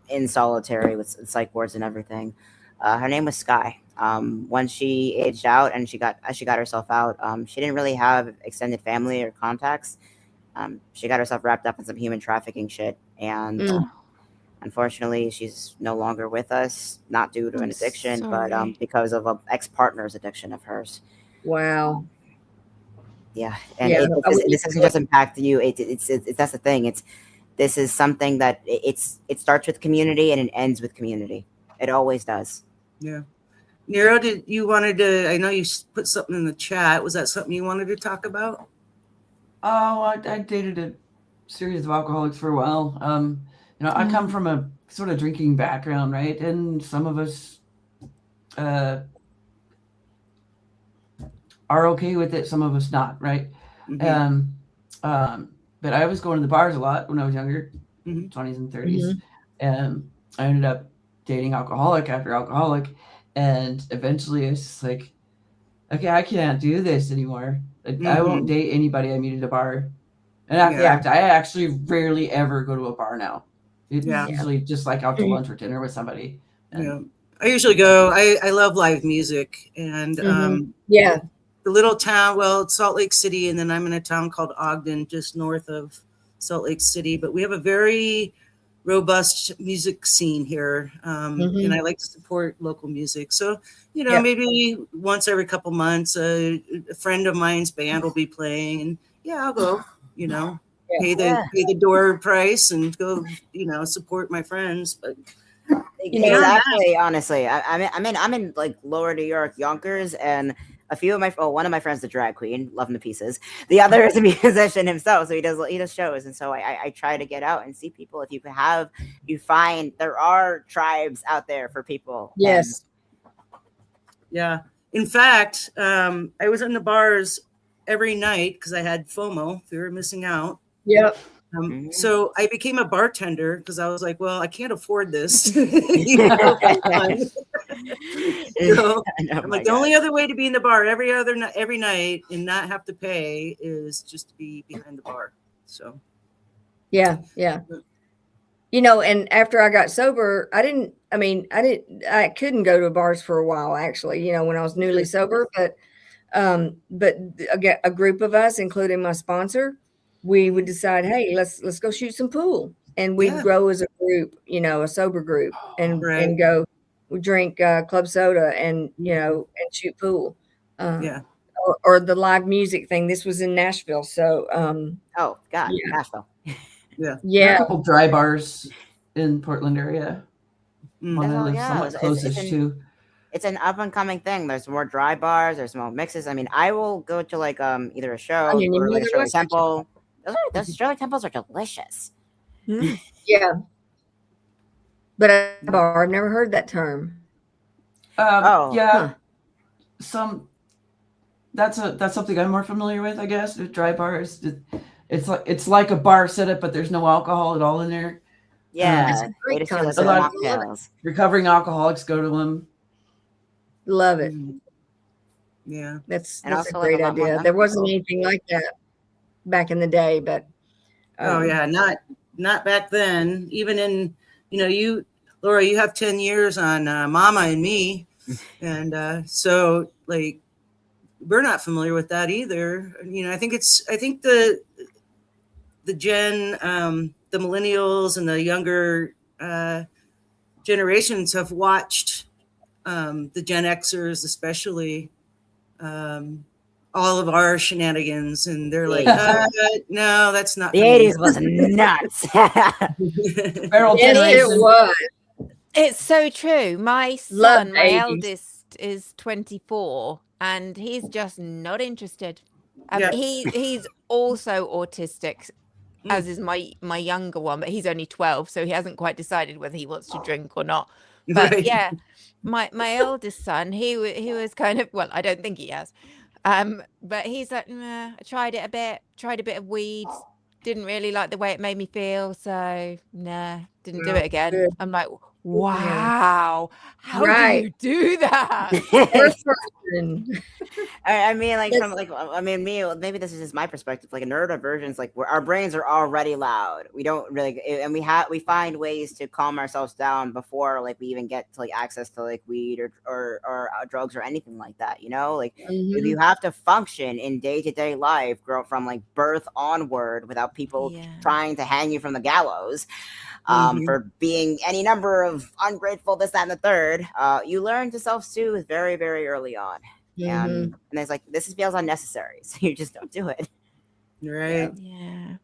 in solitary with psych wards and everything. Her name was Sky. When she aged out and she got herself out, she didn't really have extended family or contacts. She got herself wrapped up in some human trafficking shit, and unfortunately, she's no longer with us. Not due to an addiction, but because of an ex-partner's addiction of hers. Wow. Yeah, and this doesn't just impact you. It's that's the thing. This is something that it starts with community and it ends with community. It always does. Yeah. Nero, I know you put something in the chat. Was that something you wanted to talk about? Oh, I dated a series of alcoholics for a while. I come from a sort of drinking background, right? And some of us are okay with it, some of us not, right? But I was going to the bars a lot when I was younger, 20s and 30s. And I ended up dating alcoholic after alcoholic. And eventually I was just like, okay, I can't do this anymore. I won't date anybody I meet at a bar. And in fact, I actually rarely ever go to a bar now. It's usually just like out to lunch or dinner with somebody. I usually go. I love live music, and the little town. Well, it's Salt Lake City, and then I'm in a town called Ogden, just north of Salt Lake City. But we have a very robust music scene here, and I like to support local music. So, maybe once every couple months, a friend of mine's band will be playing, and I'll go. Pay the door price and go. Support my friends, but. Exactly. Honestly, I'm in like lower New York, Yonkers, and one of my friends, the drag queen, love him to pieces. The other is a musician himself, so he does shows, and so I try to get out and see people. If you find there are tribes out there for people. Yes. Yeah. In fact, I was in the bars every night because I had FOMO, fear of missing out. Yep. So I became a bartender because I was like, well, I can't afford this. So I'm like, the only other way to be in the bar every night and not have to pay is just to be behind the bar. So yeah. And after I got sober, I couldn't go to bars for a while, actually, when I was newly sober, but a group of us, including my sponsor, we would decide, hey, let's go shoot some pool, and we'd grow as a group, a sober group, and go drink club soda and and shoot pool, or the live music thing. This was in Nashville, so Nashville. Yeah. There are a couple dry bars in Portland area. One I live somewhat closest to. It's an up and coming thing. There's more dry bars. There's more mixes. I mean, I will go to either a show or like a Shirley Temple. Those Shirley Temples are delicious. Yeah, but I've never heard that term. That's something I'm more familiar with, I guess. With dry bars, it's like a bar setup, but there's no alcohol at all in there. Yeah, they Great just feel like concept. A little lot- mocktails. Recovering alcoholics go to them. Love it. Mhm. Yeah. That's And a also, like, great a lot more idea. young There wasn't people. anything like that back in the day, but Oh yeah, not back then. Even in, you, Laura, you have 10 years on Mama and Me, and so like we're not familiar with that either. I think the gen, the millennials and the younger generations have watched the Gen Xers, especially. All of our shenanigans, and they're like, Yeah. no, that's not The for me. 80s was nuts. Feral yes, it generation. was. It's so true. My Love son, the my 80s. eldest, is 24, and he's just not interested. Yeah. He's also autistic, Mm. as is my younger one, but he's only 12, so he hasn't quite decided whether he wants to drink or not. But Right. yeah, my eldest son, he was kind of, well, I don't think he has. But he's like, nah, I tried it a bit, tried a bit of weed, didn't really like the way it made me feel, so nah, didn't do it again. Good. I'm like, Yeah. wow, how do Right. you do that? First person. I mean, like, Yes. from like, I mean, maybe this is just my perspective. Like, a neurodivergence, like, where our brains are already loud. We don't really, and we find ways to calm ourselves down before, like, we even get to like access to like weed or drugs or anything like that. Like, if Mhm. you have to function in day-to-day life, grow from like birth onward without people Yeah. trying to hang you from the gallows. Mhm. For being any number of ungrateful, this, that, and the third, you learn to self-soothe very, very early on. And it's like, this feels unnecessary, so you just don't do it. Right. Yeah.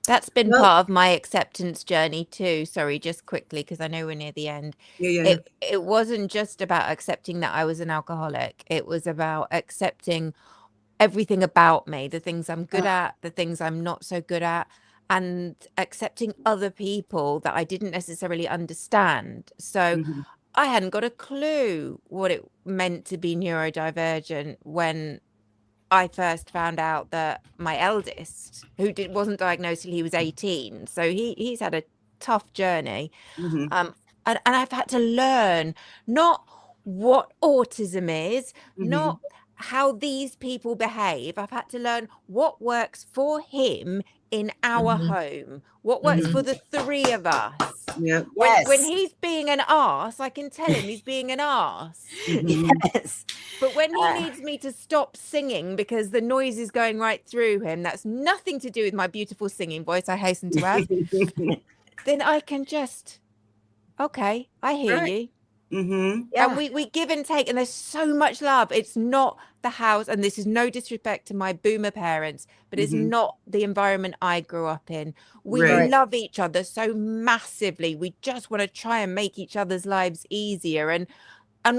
That's been Well- part of my acceptance journey too. Sorry, just quickly, because I know we're near the end. Yeah. It wasn't just about accepting that I was an alcoholic. It was about accepting everything about me, the things I'm good at, the things I'm not so good at, and accepting other people that I didn't necessarily understand. So Mhm. I hadn't got a clue what it meant to be neurodivergent when I first found out that my eldest, who wasn't diagnosed till he was 18, so he's had a tough journey. Mhm. And I've had to learn not what autism is, Mhm. not how these people behave. I've had to learn what works for him in our home, what works for the three of us. Yep. When Yes. he's being an arse, I can tell him he's being an arse. Mhm. Yes. But when he needs me to stop singing because the noise is going right through him, that's nothing to do with my beautiful singing voice, I hasten to add, then I can just, okay, I hear Right. you. Mhm. Yeah. And we give and take, and there's so much love. It's not the house, and this is no disrespect to my boomer parents, but it's Mhm. not the environment I grew up in. We Right. love each other so massively. We just want to try and make each other's lives easier, and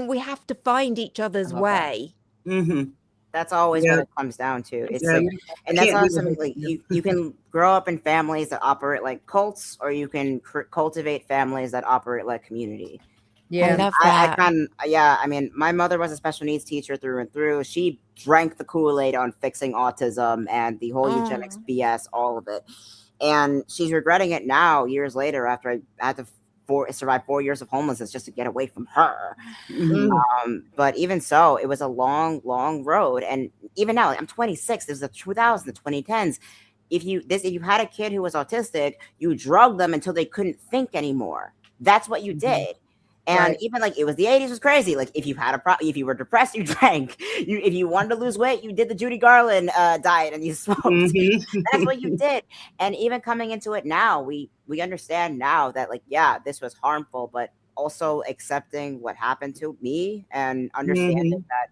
we have to find each other's I love that. way. Mhm. That's always Yeah. what it comes down to. It's Yeah. like, and that's Can't not do something that. like you can grow up in families that operate like cults, or you can cultivate families that operate like community. I Yeah. love I that. I mean, my mother was a special needs teacher through and through. She drank the Kool-Aid on fixing autism and the whole eugenics BS, all of it. And she's regretting it now, years later, after I had to survive 4 years of homelessness just to get away from her. Mhm. But even so, it was a long, long road. And even now, like, I'm 26. This is the 2000s, the 2010s. If you had a kid who was autistic, you drugged them until they couldn't think anymore. That's what you Mhm. did. And Right. even like, it was the 80s was crazy. Like, if you had if you were depressed, you drank. If you wanted to lose weight, you did the Judy Garland diet and you smoked. Mhm. That's what you did. And even coming into it now, we understand now that, like, yeah, this was harmful, but also accepting what happened to me and understanding Mhm. that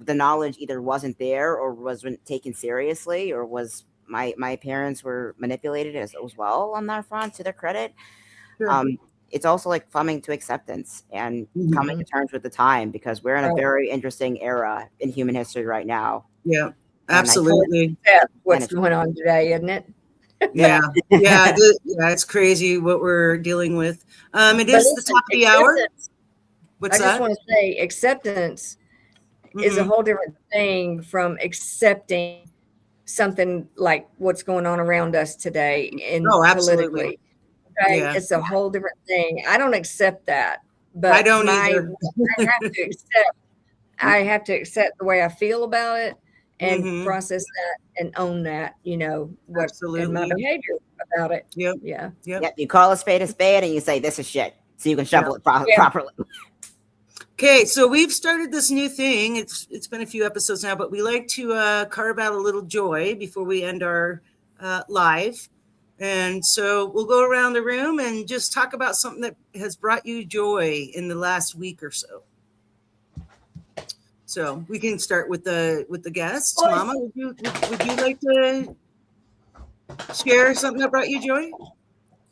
the knowledge either wasn't there or wasn't taken seriously, or was my parents were manipulated as well on that front, to their credit. Sure. It's also like coming to acceptance and Mhm. coming to terms with the time, because we're in a Right. very interesting era in human history right now. Yeah. And I- Absolutely. That's what's it's- going on today, isn't it? Yeah. Yeah. It's crazy what we're dealing with. It But is the listen, top of the hour. acceptance- What's I just that? want to say acceptance is a Mhm. whole different thing from accepting something like what's going on around us today in Oh, absolutely. politically. Okay, Yeah. it's a whole different thing. I don't accept that, but I don't either. I have to accept the way I feel about it and Mhm. process that and own that, what and my Absolutely. behavior about it. Yep. Yeah. Yep. You call a spade and you say this is shit, so you can shovel it Yeah. properly. Okay, so we've started this new thing. It's been a few episodes now, but we like to carve out a little joy before we end our live. And so we'll go around the room and just talk about something that has brought you joy in the last week or so. So we can start with the guests. Mama, would you like to share something that brought you joy?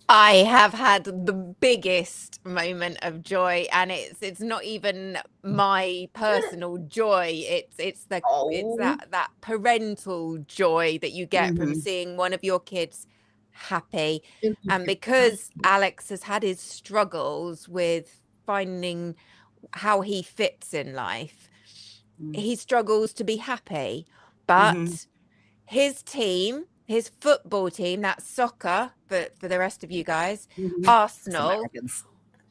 I have had the biggest moment of joy, and it's not even my personal joy. It's that parental joy that you get from seeing one of your kids happy. And because Alex has had his struggles with finding how he fits in life, he struggles to be happy. But his team, his football team, that's soccer for the rest of you guys, Arsenal,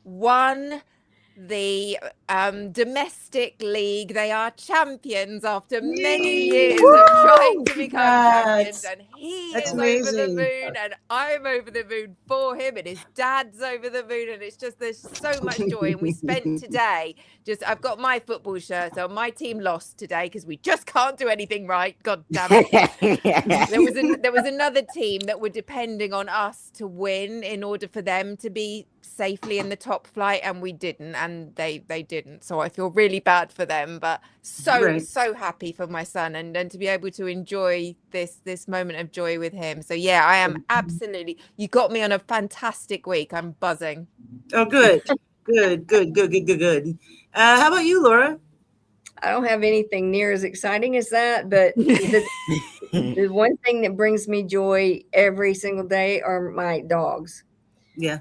won the domestic league. They are champions after many years of trying to become champions, and he is over the moon, and I'm over the moon for him, and his dad's over the moon, and it's just, there's so much joy. And we spent today I've got my football shirt on. My team lost today because we just can't do anything right. God damn it. There was another team that were depending on us to win in order for them to be safely in the top flight, and we didn't, and they didn't. So I feel really bad for them, but so happy for my son, and to be able to enjoy this moment of joy with him. So yeah, I am absolutely, you got me on a fantastic week. I'm buzzing. Oh, good. How about you, Laura? I don't have anything near as exciting as that, but the one thing that brings me joy every single day are my dogs. Yeah.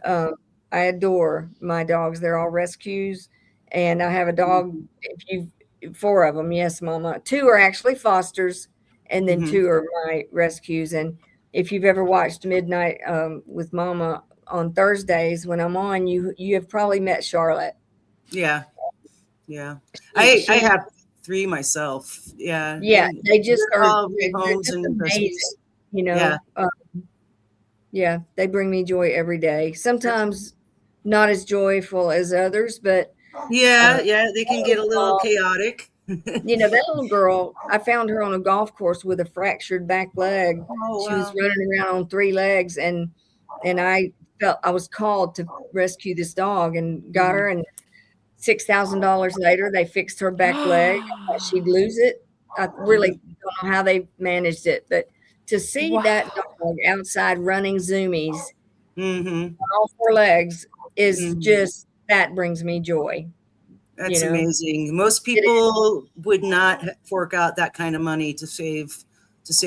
I adore my dogs. They're all rescues, and I have a dog. Four of them, yes, Mama. Two are actually fosters, and then two are my rescues. And if you've ever watched Midnight with Mama on Thursdays when I'm on, you have probably met Charlotte. Yeah. I have three myself. Yeah. Yeah, and they just are homes just and amazing. rescues. Yeah, they bring me joy every day. Sometimes not as joyful as others, but they can get a little chaotic. that little girl, I found her on a golf course with a fractured back leg. Oh, She was running around on three legs, and I felt I was called to rescue this dog and got her. And $6,000 later, they fixed her back leg. I thought she'd lose it. I really don't know how they managed it, but to see that dog outside running zoomies on all four legs is just, that brings me joy. That's amazing. Most people would not fork out that kind of money to save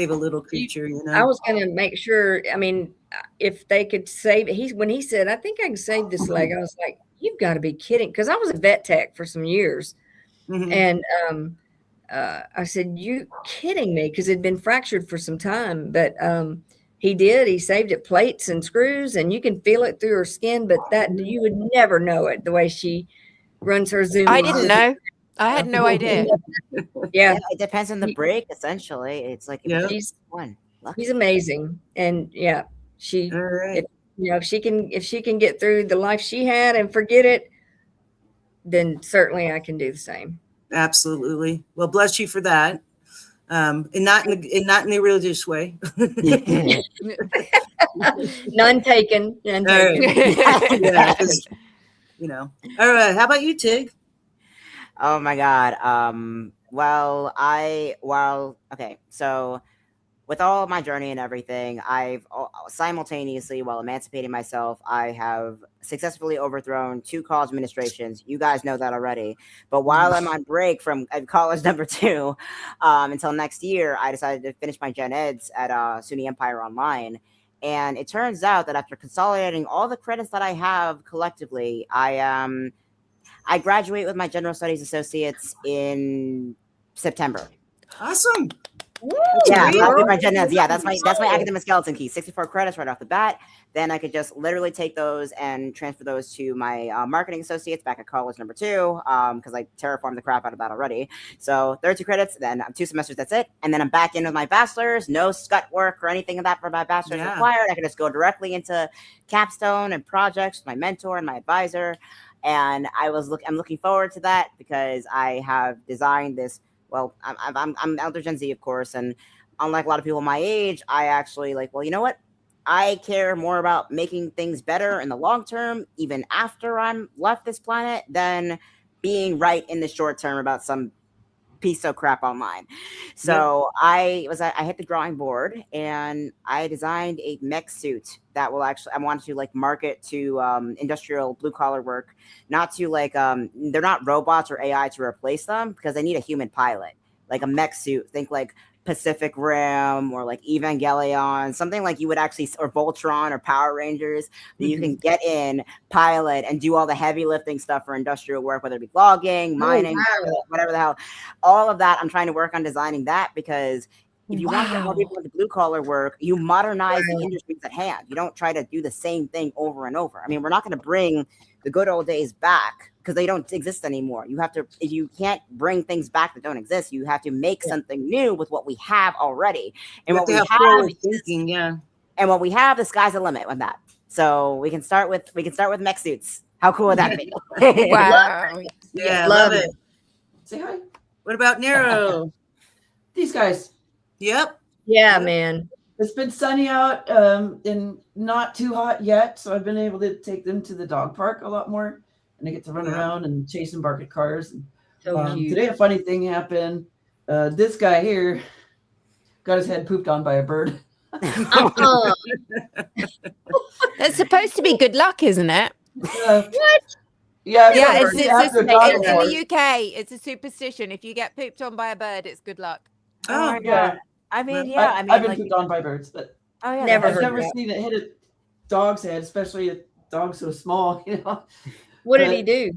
a little creature. I was going to make sure. I mean, if they could save it, when he said, "I think I can save this leg," I was like, "You've got to be kidding!" Because I was a vet tech for some years, and I said, "You kidding me?" Because it'd been fractured for some time, but he did. He saved it, plates and screws, and you can feel it through her skin. But that you would never know it the way she runs her Zoom. I didn't know. I had no idea. Yeah, it depends on the break. Essentially, it's like he's amazing, and she. If she can get through the life she had and forget it, then certainly I can do the same. Absolutely. Well, bless you for that. And not in a religious way. None taken. All right. How about you, Tig? Oh my God. Okay. So with all of my journey and everything, I've simultaneously, while emancipating myself, I have successfully overthrown 2 college administrations. You guys know that already. But while I'm on break from college number 2 until next year, I decided to finish my gen eds at SUNY Empire Online. And it turns out that after consolidating all the credits that I have collectively, I graduate with my General Studies Associates in September. Awesome. Yeah, Sweet. copy my agendas. Yeah, that's my academic skeleton key. 64 credits right off the bat. Then I could just literally take those and transfer those to my marketing associates back at college number 2, because I terraformed the crap out of that already. So 32 credits, then 2 semesters, that's it. And then I'm back in with my bachelor's. No scut work or anything of that for my bachelor's required. I can just go directly into capstone and projects with my mentor and my advisor. And I'm looking forward to that because I have designed this. Well, I'm elder Gen Z, of course, and unlike a lot of people my age, I actually well, you know what? I care more about making things better in the long term, even after I'm left this planet, than being right in the short term about some piece of crap online. So I hit the drawing board and I designed a mech suit that will I wanted to market to industrial blue collar work, not to they're not robots or AI to replace them because they need a human pilot, like a mech suit. Think like Pacific Rim or Evangelion, something like you would actually, or Voltron or Power Rangers, that you can get in, pilot, and do all the heavy lifting stuff for industrial work, whether it be logging, mining, whatever the hell. All of that, I'm trying to work on designing that because if you want to get more people into blue collar work, you modernize the industries at hand. You don't try to do the same thing over and over. I mean, we're not going to bring the good old days back because they don't exist anymore. You have to, if you can't bring things back that don't exist, you have to make something new with what we have already. And what we have, and what we have, the sky's the limit with that. So we can start with mech suits. How cool would that be? Wow. Yeah, love it. Say hi. What about NeuroD? These guys. Yep. Yeah, man. It's been sunny out and not too hot yet, so I've been able to take them to the dog park a lot more, and they get to run around and chase and bark at cars. And, today, a funny thing happened. This guy here got his head pooped on by a bird. That's supposed to be good luck, isn't it? What? Yeah, it's in the UK. It's a superstition. If you get pooped on by a bird, it's good luck. Oh my God. I've been pooped on by birds, but I've never seen it hit a dog's head, especially a dog so small. What did he do?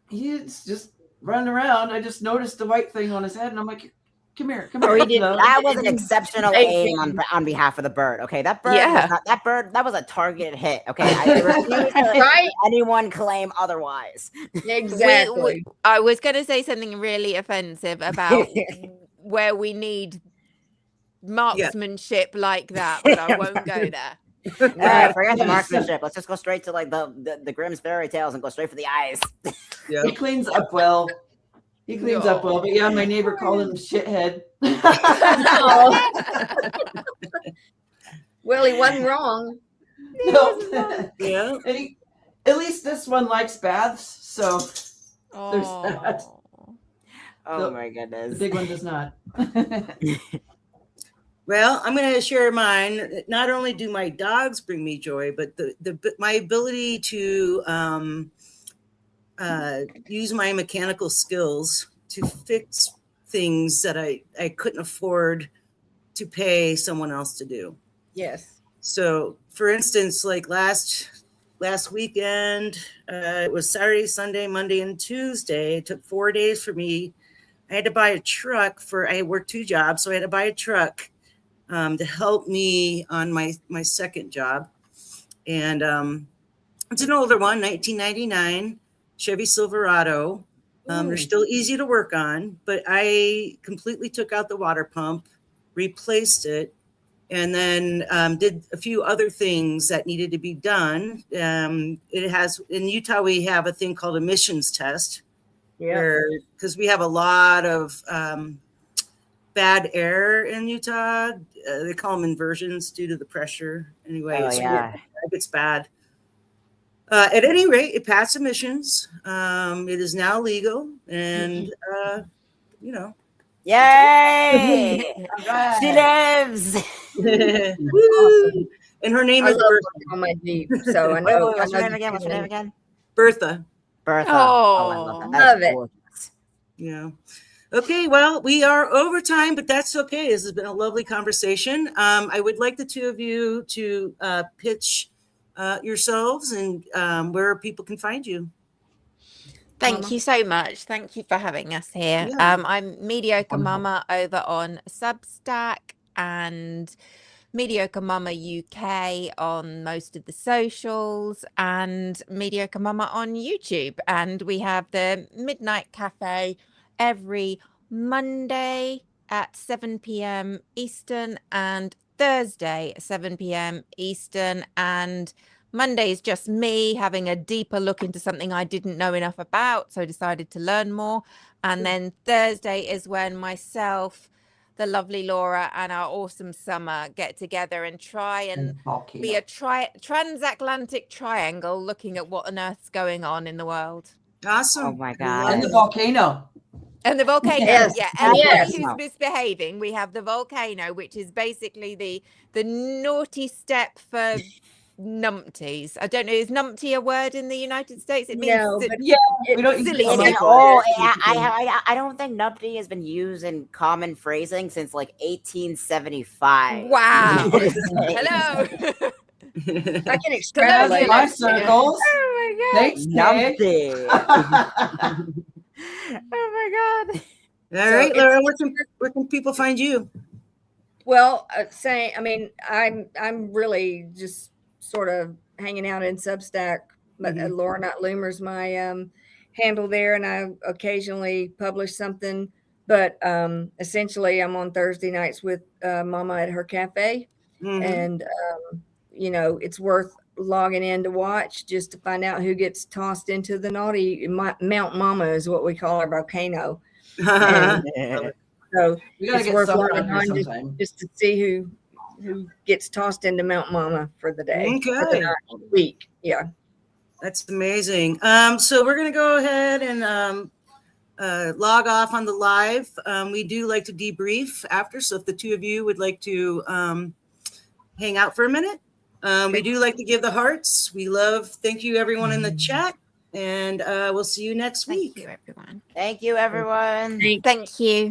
He's just running around. I just noticed the white thing on his head, and I'm like, "Come here, come here." here." That was an exceptional aim on behalf of the bird. Okay, that bird, that was a targeted hit. Okay, I refuse to anyone claim otherwise. Exactly. I was going to say something really offensive about where we need marksmanship like that, but I won't go there. Forget the marksmanship. Let's just go straight to the Grimm's fairy tales and go straight for the eyes. He cleans up well. But yeah, my neighbor called him shithead. Well, he wasn't wrong. No. Yeah. And at least this one likes baths, so there's that. Oh my goodness. The big one does not. Well, I'm going to share mine. Not only do my dogs bring me joy, but my ability to use my mechanical skills to fix things that I couldn't afford to pay someone else to do. Yes. So, for instance, like last weekend, it was Saturday, Sunday, Monday, and Tuesday. It took 4 days for me. I had to buy a truck I worked 2 jobs, so I had to buy a truck to help me on my second job. And it's an older one, 1999 Chevy Silverado. They're still easy to work on, but I completely took out the water pump, replaced it, and then did a few other things that needed to be done. It has, in Utah, we have a thing called emissions test, because we have a lot of bad air in Utah. They call them inversions due to the pressure. Anyway, it's bad. At any rate, it passed emissions. It is now legal, and yay! She lives. Woo! And her name is Bertha. On my Jeep, so I know. What's her name again? Bertha. Oh, I love it. Yeah. Okay, well, we are over time, but that's okay. This has been a lovely conversation. I would like the two of you to pitch yourselves and where people can find you. Thank Mama? you so much. Thank you for having us here. Yeah. I'm Mediocre Wonderful. Mama over on Substack and Mediocre Mama UK on most of the socials and Mediocre Mama on YouTube. And we have the Midnight Cafe every Monday at 7 p.m. Eastern and Thursday at 7 p.m. Eastern. And Monday is just me having a deeper look into something I didn't know enough about, so decided to learn more. And then Thursday is when myself, the lovely Laura, and our awesome Summer get together and try and be a transatlantic triangle looking at what on earth's going on in the world. Awesome. Oh my I love And the God. volcano. And the volcano, Yes, yeah. Anybody yes. who's misbehaving, we have the volcano, which is basically the naughty step for numpties. I don't know, is numpty a word in the United States? It means No, but Yeah, we don't use silly it so much. shit. Oh, I don't think numpty has been used in common phrasing since like 1875. Wow. To this day. Hello. I can To extrapolate. those My of us, yeah. circles. Oh my Thanks, God. Kay. Numpty. Oh my God. All So right, it's- Laura, where can people find you? Well, I mean, I'm really just sort of hanging out in Substack, but Mhm. Laura Not Loomer's my handle there, and I occasionally publish something. But essentially, I'm on Thursday nights with Mama at her cafe, Mhm. and you know, it's worth logging in to watch just to find out who gets tossed into the naughty Mount Mama is what we call our volcano. And so We gotta it's get worth Summer logging out here on sometime. just to see who gets tossed into Mount Mama for the day, for the Okay. week. Yeah. That's amazing. So we're going to go ahead and log off on the live. We do like to debrief after. So if the two of you would like to hang out for a minute, we do like to give the hearts. Thank you everyone in the chat, and we'll see you next Thank week. you, everyone. Thank you, everyone. Thank you.